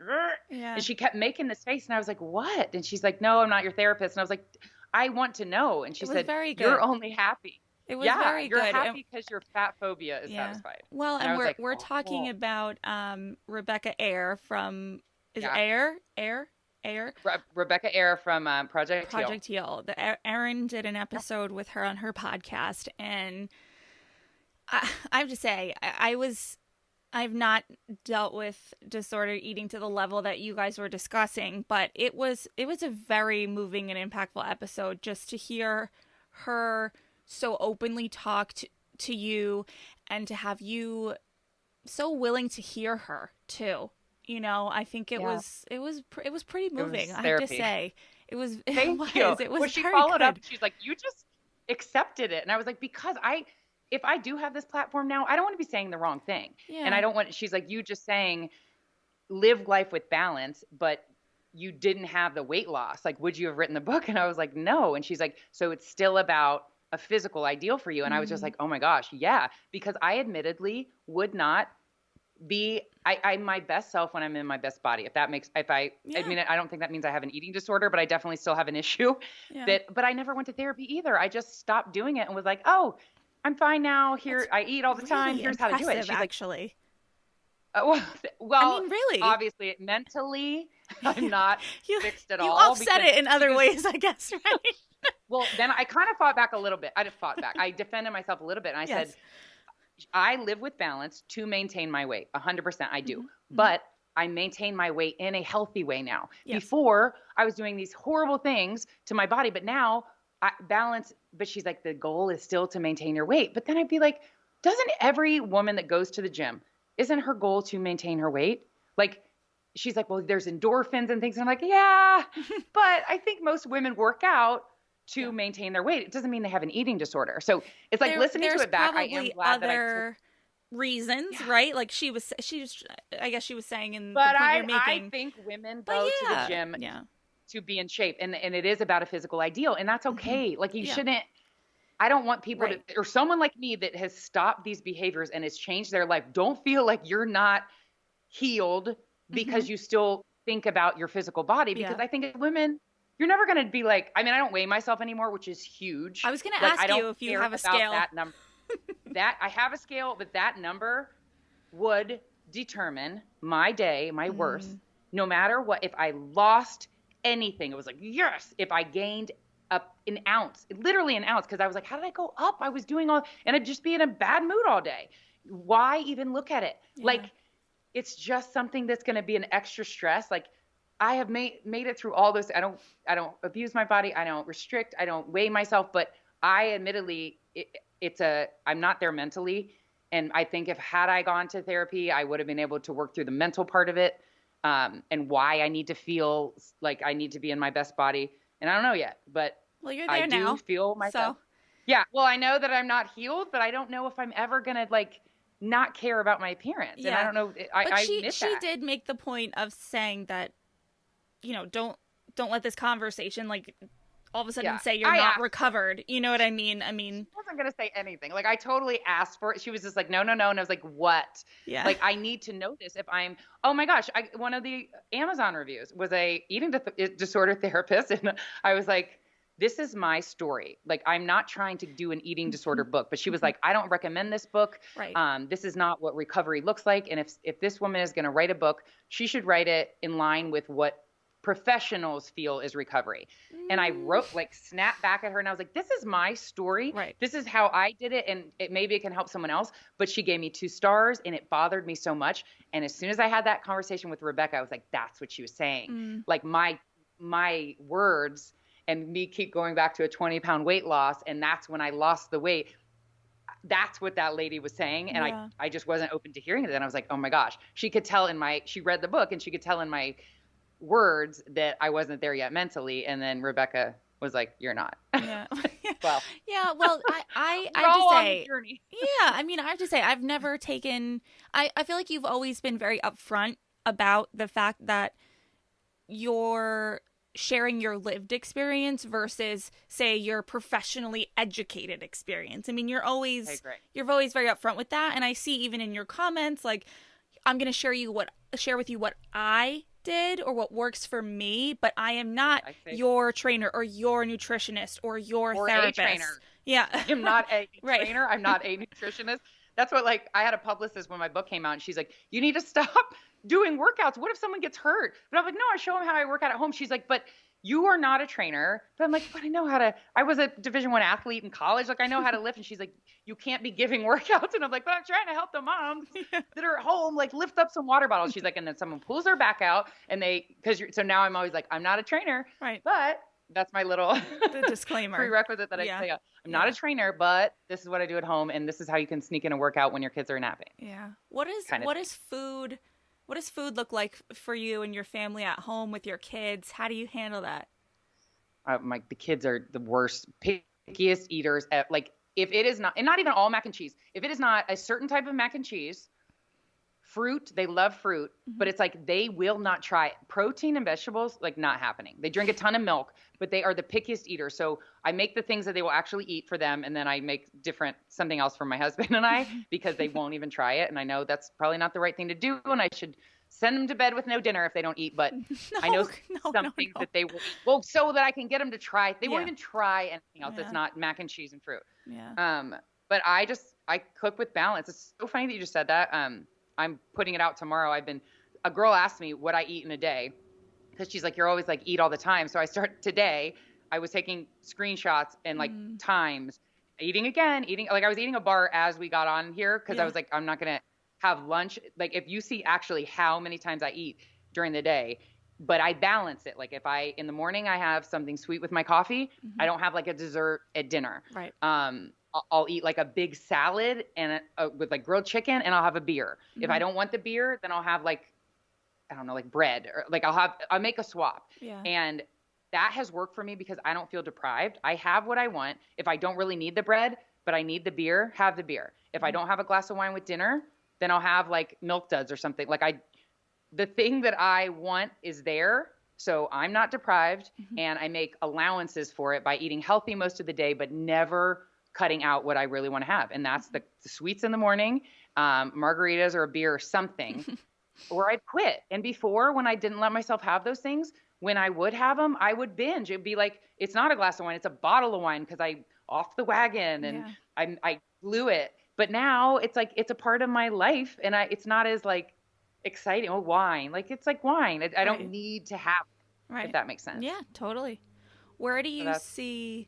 Speaker 2: and she kept making this face, and I was like, what? And she's like, no, I'm not your therapist. And I was like, I want to know. And she said, very good. You're only happy. It was very good. You're happy because your fat phobia is satisfied.
Speaker 1: Well, and we're talking about Rebecca Eyre from,
Speaker 2: Rebecca Eyre from Project
Speaker 1: Heal. Erin did an episode with her on her podcast, and I have to say, I've not dealt with disordered eating to the level that you guys were discussing, but it was a very moving and impactful episode, just to hear her so openly talk to you, and to have you so willing to hear her too. I think it was pretty moving. I have to say, it was. Thank you. It was.
Speaker 2: Well, she followed up. She's like, you just accepted it, and I was like, because if I do have this platform now, I don't want to be saying the wrong thing.
Speaker 1: Yeah.
Speaker 2: And I don't want, she's like, you just saying live life with balance, but you didn't have the weight loss. Like, would you have written the book? And I was like, no. And she's like, so it's still about a physical ideal for you. And I was just like, oh my gosh, yeah. Because I admittedly would not be I'm my best self when I'm in my best body. If that makes, I mean, I don't think that means I have an eating disorder, but I definitely still have an issue but I never went to therapy either. I just stopped doing it and was like, oh, I'm fine now. Here,
Speaker 1: That's
Speaker 2: I eat all the time. Here's how to do it.
Speaker 1: She's actually.
Speaker 2: Well,
Speaker 1: I mean, really,
Speaker 2: obviously mentally, I'm not fixed at all.
Speaker 1: You offset it in other ways, I guess, right?
Speaker 2: Well, then I kind of fought back a little bit. I just fought back. I defended myself a little bit. And I said, I live with balance to maintain my weight. 100% I do. But I maintain my weight in a healthy way now. Before, I was doing these horrible things to my body, but now balance. But she's like, the goal is still to maintain your weight. But then I'd be like, doesn't every woman that goes to the gym, isn't her goal to maintain her weight? Like, she's like, well, there's endorphins and things. And I'm like, yeah, but I think most women work out to maintain their weight. It doesn't mean they have an eating disorder. So it's like listening to it back. I am glad that I took
Speaker 1: reasons, right? Like she was, I guess she was saying in
Speaker 2: but
Speaker 1: the point you're making.
Speaker 2: I think women go to the gym to be in shape. And it is about a physical ideal. And that's okay. Like you shouldn't, I don't want people to, or someone like me that has stopped these behaviors and has changed their life. Don't feel like you're not healed because you still think about your physical body. Because I think as women, you're never going to be like, I mean, I don't weigh myself anymore, which is huge.
Speaker 1: I was going to ask you if you have a scale.
Speaker 2: That number. That I have a scale, but that number would determine my day, my worth, no matter what. If I lost anything, it was like, yes. If I gained up an ounce, literally an ounce, because I was like, how did I go up? I was doing all, and I'd just be in a bad mood all day. Why even look at it? Like, it's just something that's going to be an extra stress. Like, I have made it through all this. I don't abuse my body. I don't restrict. I don't weigh myself. But I admittedly, I'm not there mentally. And I think had I gone to therapy, I would have been able to work through the mental part of it, and why I need to feel like I need to be in my best body. And I don't know yet, but
Speaker 1: you're there now.
Speaker 2: I do feel myself. So. Yeah. Well, I know that I'm not healed, but I don't know if I'm ever going to like not care about my appearance. Yeah. And I don't know.
Speaker 1: She did make the point of saying that, don't let this conversation like all of a sudden say you're not recovered. You know what I mean? She
Speaker 2: wasn't going to say anything. Like I totally asked for it. She was just like, no. And I was like, what? Yeah. Like I need to know this if I'm, oh my gosh. One of the Amazon reviews was a eating disorder therapist. And I was like, this is my story. Like, I'm not trying to do an eating disorder book, but she was like, I don't recommend this book.
Speaker 1: Right.
Speaker 2: This is not what recovery looks like. And if this woman is going to write a book, she should write it in line with what professionals feel is recovery. And I snapped back at her and I was like, this is my story.
Speaker 1: Right.
Speaker 2: This is how I did it. And maybe it can help someone else. But she gave me 2 stars and it bothered me so much. And as soon as I had that conversation with Rebecca, I was like, that's what she was saying. Like my words and me keep going back to a 20-pound weight loss. And that's when I lost the weight. That's what that lady was saying. And I just wasn't open to hearing it. And I was like, oh my gosh, she could tell she read the book and she could tell in my words that I wasn't there yet mentally. And then Rebecca was like, you're not.
Speaker 1: Yeah.
Speaker 2: Well,
Speaker 1: I have to say, I have to say, I've never taken, I feel like you've always been very upfront about the fact that you're sharing your lived experience versus, say, your professionally educated experience. I mean, you're always very upfront with that. And I see even in your comments, like, I'm going to share with you what I did or what works for me, but I am not your trainer or your nutritionist or your therapist.
Speaker 2: A trainer.
Speaker 1: Yeah.
Speaker 2: I'm not a trainer. I'm not a nutritionist. That's what, like, I had a publicist when my book came out and she's like, you need to stop doing workouts. What if someone gets hurt? But I'm like, no, I show them how I work out at home. She's like, but you are not a trainer. But I'm like, but I know how to, I was a Division I athlete in college. Like I know how to lift. And she's like, you can't be giving workouts. And I'm like, but I'm trying to help the moms that are at home, like lift up some water bottles. She's like, and then someone pulls their back out and so now I'm always like, I'm not a trainer.
Speaker 1: Right.
Speaker 2: But that's my little
Speaker 1: the disclaimer
Speaker 2: prerequisite that I say. I'm not a trainer, but this is what I do at home. And this is how you can sneak in a workout when your kids are napping.
Speaker 1: Yeah. What does food look like for you and your family at home with your kids? How do you handle that?
Speaker 2: The kids are the worst, pickiest eaters. Like if it is not, and not even all mac and cheese, if it is not a certain type of mac and cheese, fruit, they love fruit, but it's like they will not try it. Protein and vegetables, like not happening. They drink a ton of milk, but they are the pickiest eaters. So I make the things that they will actually eat for them, and then I make something else for my husband and I because they won't even try it. And I know that's probably not the right thing to do, and I should send them to bed with no dinner if they don't eat. But I know some things that they will, well, so that I can get them to try. They won't even try anything else that's not mac and cheese and fruit. But I cook with balance. It's so funny that you just said that. I'm putting it out tomorrow. A girl asked me what I eat in a day because she's like, you're always like eat all the time. So I today, I was taking screenshots and like times, eating, like I was eating a bar as we got on here because I was like, I'm not going to have lunch. Like if you see actually how many times I eat during the day, but I balance it. Like if in the morning I have something sweet with my coffee, I don't have like a dessert at dinner.
Speaker 1: Right.
Speaker 2: I'll eat like a big salad and with like grilled chicken, and I'll have a beer. If I don't want the beer, then I'll have like, I don't know, like bread, or like I'll make a swap. And that has worked for me because I don't feel deprived. I have what I want. If I don't really need the bread, but I need the beer, have the beer. If I don't have a glass of wine with dinner, then I'll have like Milk Duds or something. Like the thing that I want is there. So I'm not deprived, and I make allowances for it by eating healthy most of the day, but never cutting out what I really want to have. And that's the sweets in the morning, margaritas or a beer or something, or I'd quit. And before, when I didn't let myself have those things, when I would have them, I would binge. It'd be like, it's not a glass of wine, it's a bottle of wine because I off the wagon and I blew it. But now it's like, it's a part of my life, and it's not as like exciting. Oh, wine. Like it's like wine. I don't need to have it, if that makes sense.
Speaker 1: Yeah, totally. Where do you see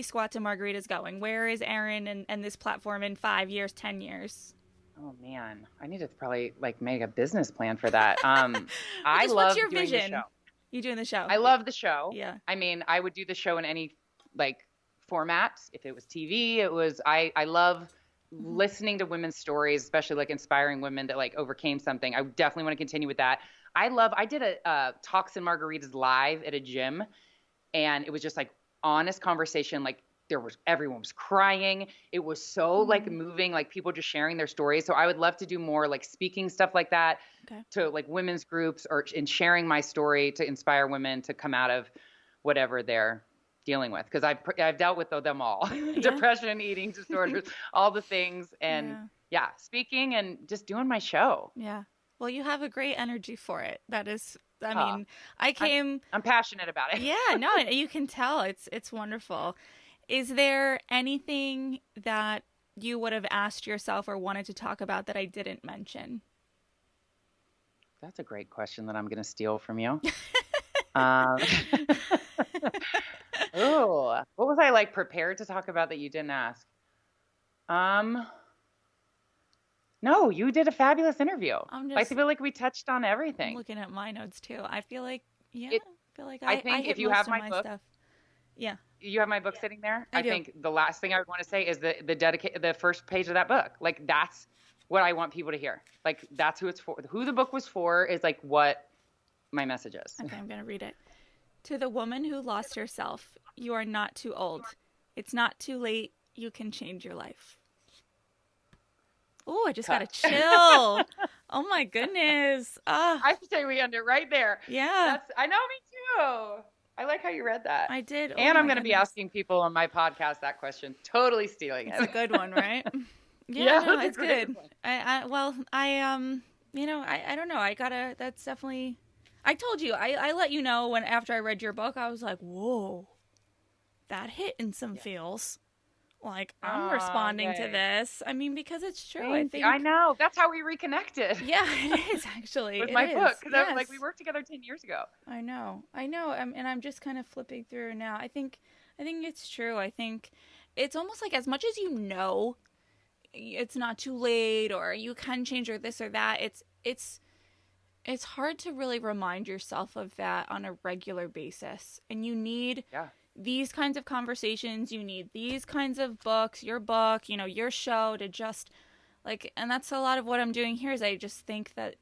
Speaker 1: Squats and Margaritas going? Where is Erin and this platform in 5 years, 10 years?
Speaker 2: Oh man, I need to probably like make a business plan for that. I love
Speaker 1: what's your
Speaker 2: doing
Speaker 1: vision?
Speaker 2: the show.
Speaker 1: You doing the show?
Speaker 2: I love the show.
Speaker 1: Yeah.
Speaker 2: I mean, I would do the show in any like format. If it was TV, I love listening to women's stories, especially like inspiring women that like overcame something. I definitely want to continue with that. I did a Talks and Margaritas live at a gym, and it was just like honest conversation. Like everyone was crying. It was so like moving, like people just sharing their stories. So I would love to do more like speaking stuff like that to like women's groups, or in sharing my story to inspire women to come out of whatever they're dealing with. Cause I've dealt with them all, depression, eating disorders, all the things. And speaking and just doing my show.
Speaker 1: Yeah. Well, you have a great energy for it. That is, I mean,
Speaker 2: I'm passionate about it.
Speaker 1: Yeah, no, you can tell. It's wonderful. Is there anything that you would have asked yourself or wanted to talk about that I didn't mention?
Speaker 2: That's a great question that I'm going to steal from you. Oh, what was I like prepared to talk about that you didn't ask? No, you did a fabulous interview. I feel like we touched on everything.
Speaker 1: I'm looking at my notes too. I feel like,
Speaker 2: I think if you have my book,
Speaker 1: stuff. Yeah.
Speaker 2: You have my book sitting there.
Speaker 1: I do.
Speaker 2: Think the last thing I would want to say is the first page of that book. Like that's what I want people to hear. Like that's who it's for. Who the book was for is like what my message is.
Speaker 1: Okay, I'm going to read it. To the woman who lost herself, you are not too old. It's not too late. You can change your life. Oh, I just got a chill. Oh my goodness.
Speaker 2: I should say we end it right there.
Speaker 1: Yeah.
Speaker 2: I know, me too. I like how you read that.
Speaker 1: I did.
Speaker 2: And I'm going to be asking people on my podcast that question. Totally stealing it.
Speaker 1: It's a good one, right? No, it's good. I don't know. That's definitely, I told you, I let you know after I read your book, I was like, whoa, that hit in some feels. Like, I'm responding to this. I mean, because it's true.
Speaker 2: I know. That's how we reconnected.
Speaker 1: Yeah, it is actually.
Speaker 2: With my book. Because we worked together 10 years ago.
Speaker 1: I know. And I'm just kind of flipping through now. I think it's true. I think it's almost like as much as you know, it's not too late or you can change or this or that. It's hard to really remind yourself of that on a regular basis. And you need these kinds of conversations, you need these kinds of books, your book, your show to just like, and that's a lot of what I'm doing here is I just think that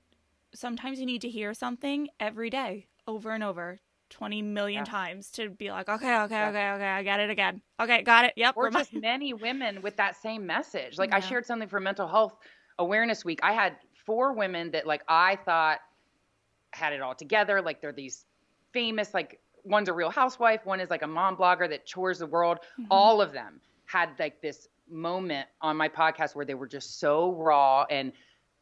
Speaker 1: sometimes you need to hear something every day over and over 20 million
Speaker 2: Yeah.
Speaker 1: times to be like, okay, I got it again. Okay, got it. Yep.
Speaker 2: Or just many women with that same message. Like I
Speaker 1: Yeah.
Speaker 2: shared something for Mental Health Awareness Week. I had 4 women that like I thought had it all together. Like they're these famous, like one's a real housewife, one is like a mom blogger that tours the world. All of them had like this moment on my podcast where they were just so raw, and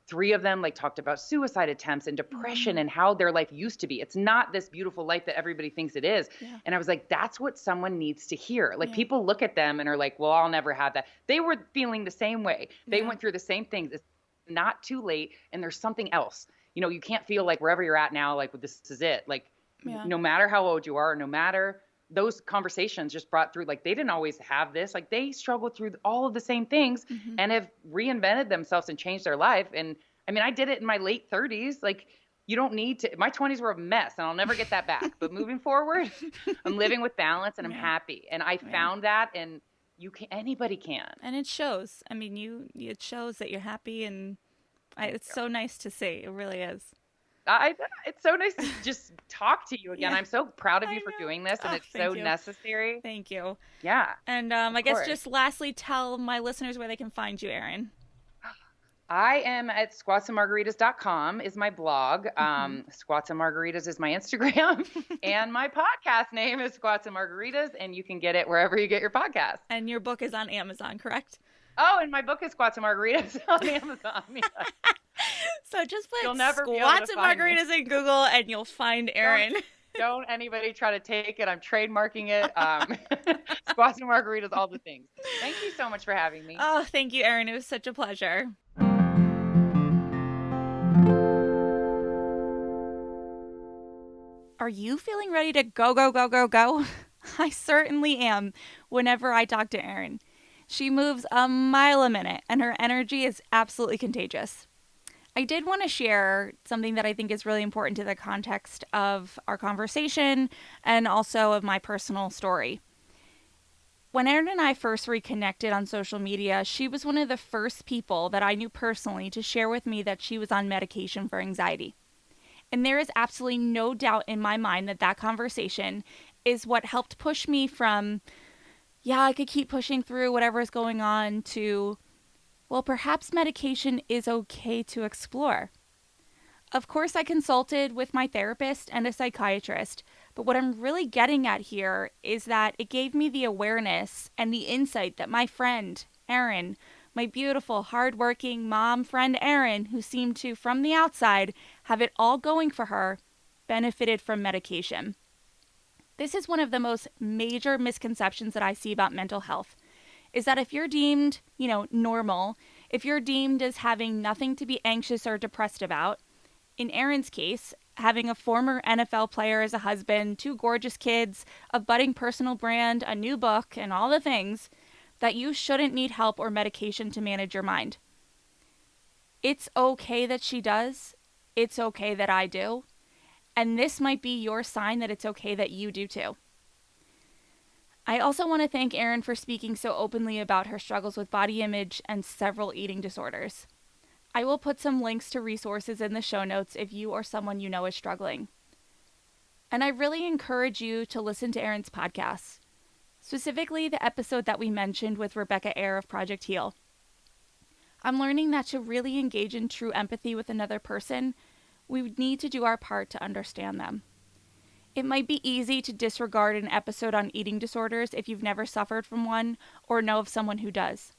Speaker 2: 3 of them like talked about suicide attempts and depression and how their life used to be. It's not this beautiful life that everybody thinks it is.
Speaker 1: Yeah.
Speaker 2: And I was like, that's what someone needs to hear. Like
Speaker 1: Yeah.
Speaker 2: people look at them and are like, well, I'll never have that. They were feeling the same way. They went through the same things. It's not too late, and there's something else. You know, you can't feel like wherever you're at now, like this is it. Like no matter how old you are, no matter, those conversations just brought through, like they didn't always have this, like they struggled through all of the same things and have reinvented themselves and changed their life. And I mean, I did it in my late 30s. Like you don't need to, my 20s were a mess and I'll never get that back. But moving forward, I'm living with balance and I'm happy. And I found that, and you can, anybody can.
Speaker 1: And it shows. I mean, it shows that you're happy, and it's so nice to see. It really is.
Speaker 2: It's so nice to just talk to you again. I'm so proud of you for doing this, and it's so necessary.
Speaker 1: Thank you.
Speaker 2: Yeah.
Speaker 1: And I guess just lastly, tell my listeners where they can find you, Erin.
Speaker 2: I am at squatsandmargaritas.com is my blog. Squats and Margaritas is my Instagram. And my podcast name is Squats and Margaritas, and you can get it wherever you get your podcast.
Speaker 1: And your book is on Amazon, correct?
Speaker 2: Oh, and my book is Squats and Margaritas on Amazon. Yeah.
Speaker 1: So just put Squats and Margaritas in Google and you'll find Erin.
Speaker 2: Don't anybody try to take it. I'm trademarking it. Squats and Margaritas, all the things. Thank you so much for having me.
Speaker 1: Oh, thank you, Erin. It was such a pleasure. Are you feeling ready to go, go, go, go, go? I certainly am whenever I talk to Erin. She moves a mile a minute, and her energy is absolutely contagious. I did want to share something that I think is really important to the context of our conversation and also of my personal story. When Erin and I first reconnected on social media, she was one of the first people that I knew personally to share with me that she was on medication for anxiety. And there is absolutely no doubt in my mind that that conversation is what helped push me from, yeah, I could keep pushing through whatever is going on, to, well, perhaps medication is okay to explore. Of course, I consulted with my therapist and a psychiatrist, but what I'm really getting at here is that it gave me the awareness and the insight that my friend, Erin, my beautiful, hardworking mom friend Erin, who seemed to, from the outside, have it all going for her, benefited from medication. This is one of the most major misconceptions that I see about mental health, is that if you're deemed, normal, if you're deemed as having nothing to be anxious or depressed about, in Erin's case, having a former NFL player as a husband, 2 gorgeous kids, a budding personal brand, a new book, and all the things, that you shouldn't need help or medication to manage your mind. It's okay that she does. It's okay that I do. And this might be your sign that it's okay that you do too. I also want to thank Erin for speaking so openly about her struggles with body image and several eating disorders. I will put some links to resources in the show notes if you or someone you know is struggling. And I really encourage you to listen to Erin's podcasts, specifically the episode that we mentioned with Rebecca Eyre of Project Heal. I'm learning that to really engage in true empathy with another person, we would need to do our part to understand them. It might be easy to disregard an episode on eating disorders if you've never suffered from one or know of someone who does.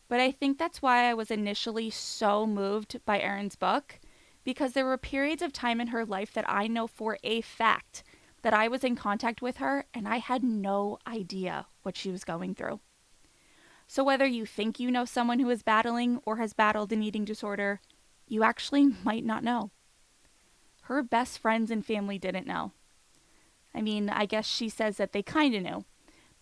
Speaker 1: But I think that's why I was initially so moved by Erin's book, because there were periods of time in her life that I know for a fact that I was in contact with her and I had no idea what she was going through. So whether you think you know someone who is battling or has battled an eating disorder, you actually might not know. Her best friends and family didn't know. I mean, I guess she says that they kind of knew,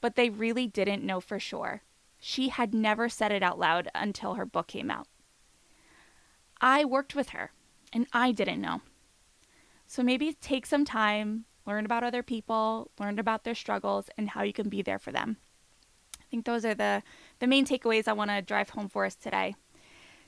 Speaker 1: but they really didn't know for sure. She had never said it out loud until her book came out. I worked with her, and I didn't know. So maybe take some time, learn about other people, learn about their struggles, and how you can be there for them. I think those are the main takeaways I want to drive home for us today.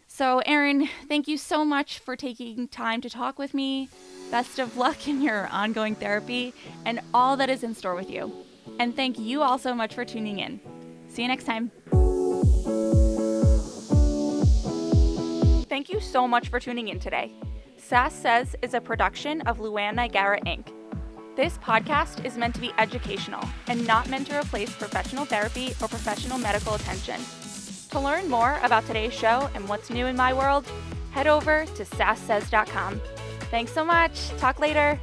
Speaker 1: So, Erin, thank you so much for taking time to talk with me. Best of luck in your ongoing therapy and all that is in store with you. And thank you all so much for tuning in. See you next time. Thank you so much for tuning in today. Sass Says is a production of Luann Nigara, Inc. This podcast is meant to be educational and not meant to replace professional therapy or professional medical attention. To learn more about today's show and what's new in my world, head over to sasssays.com. Thanks so much. Talk later.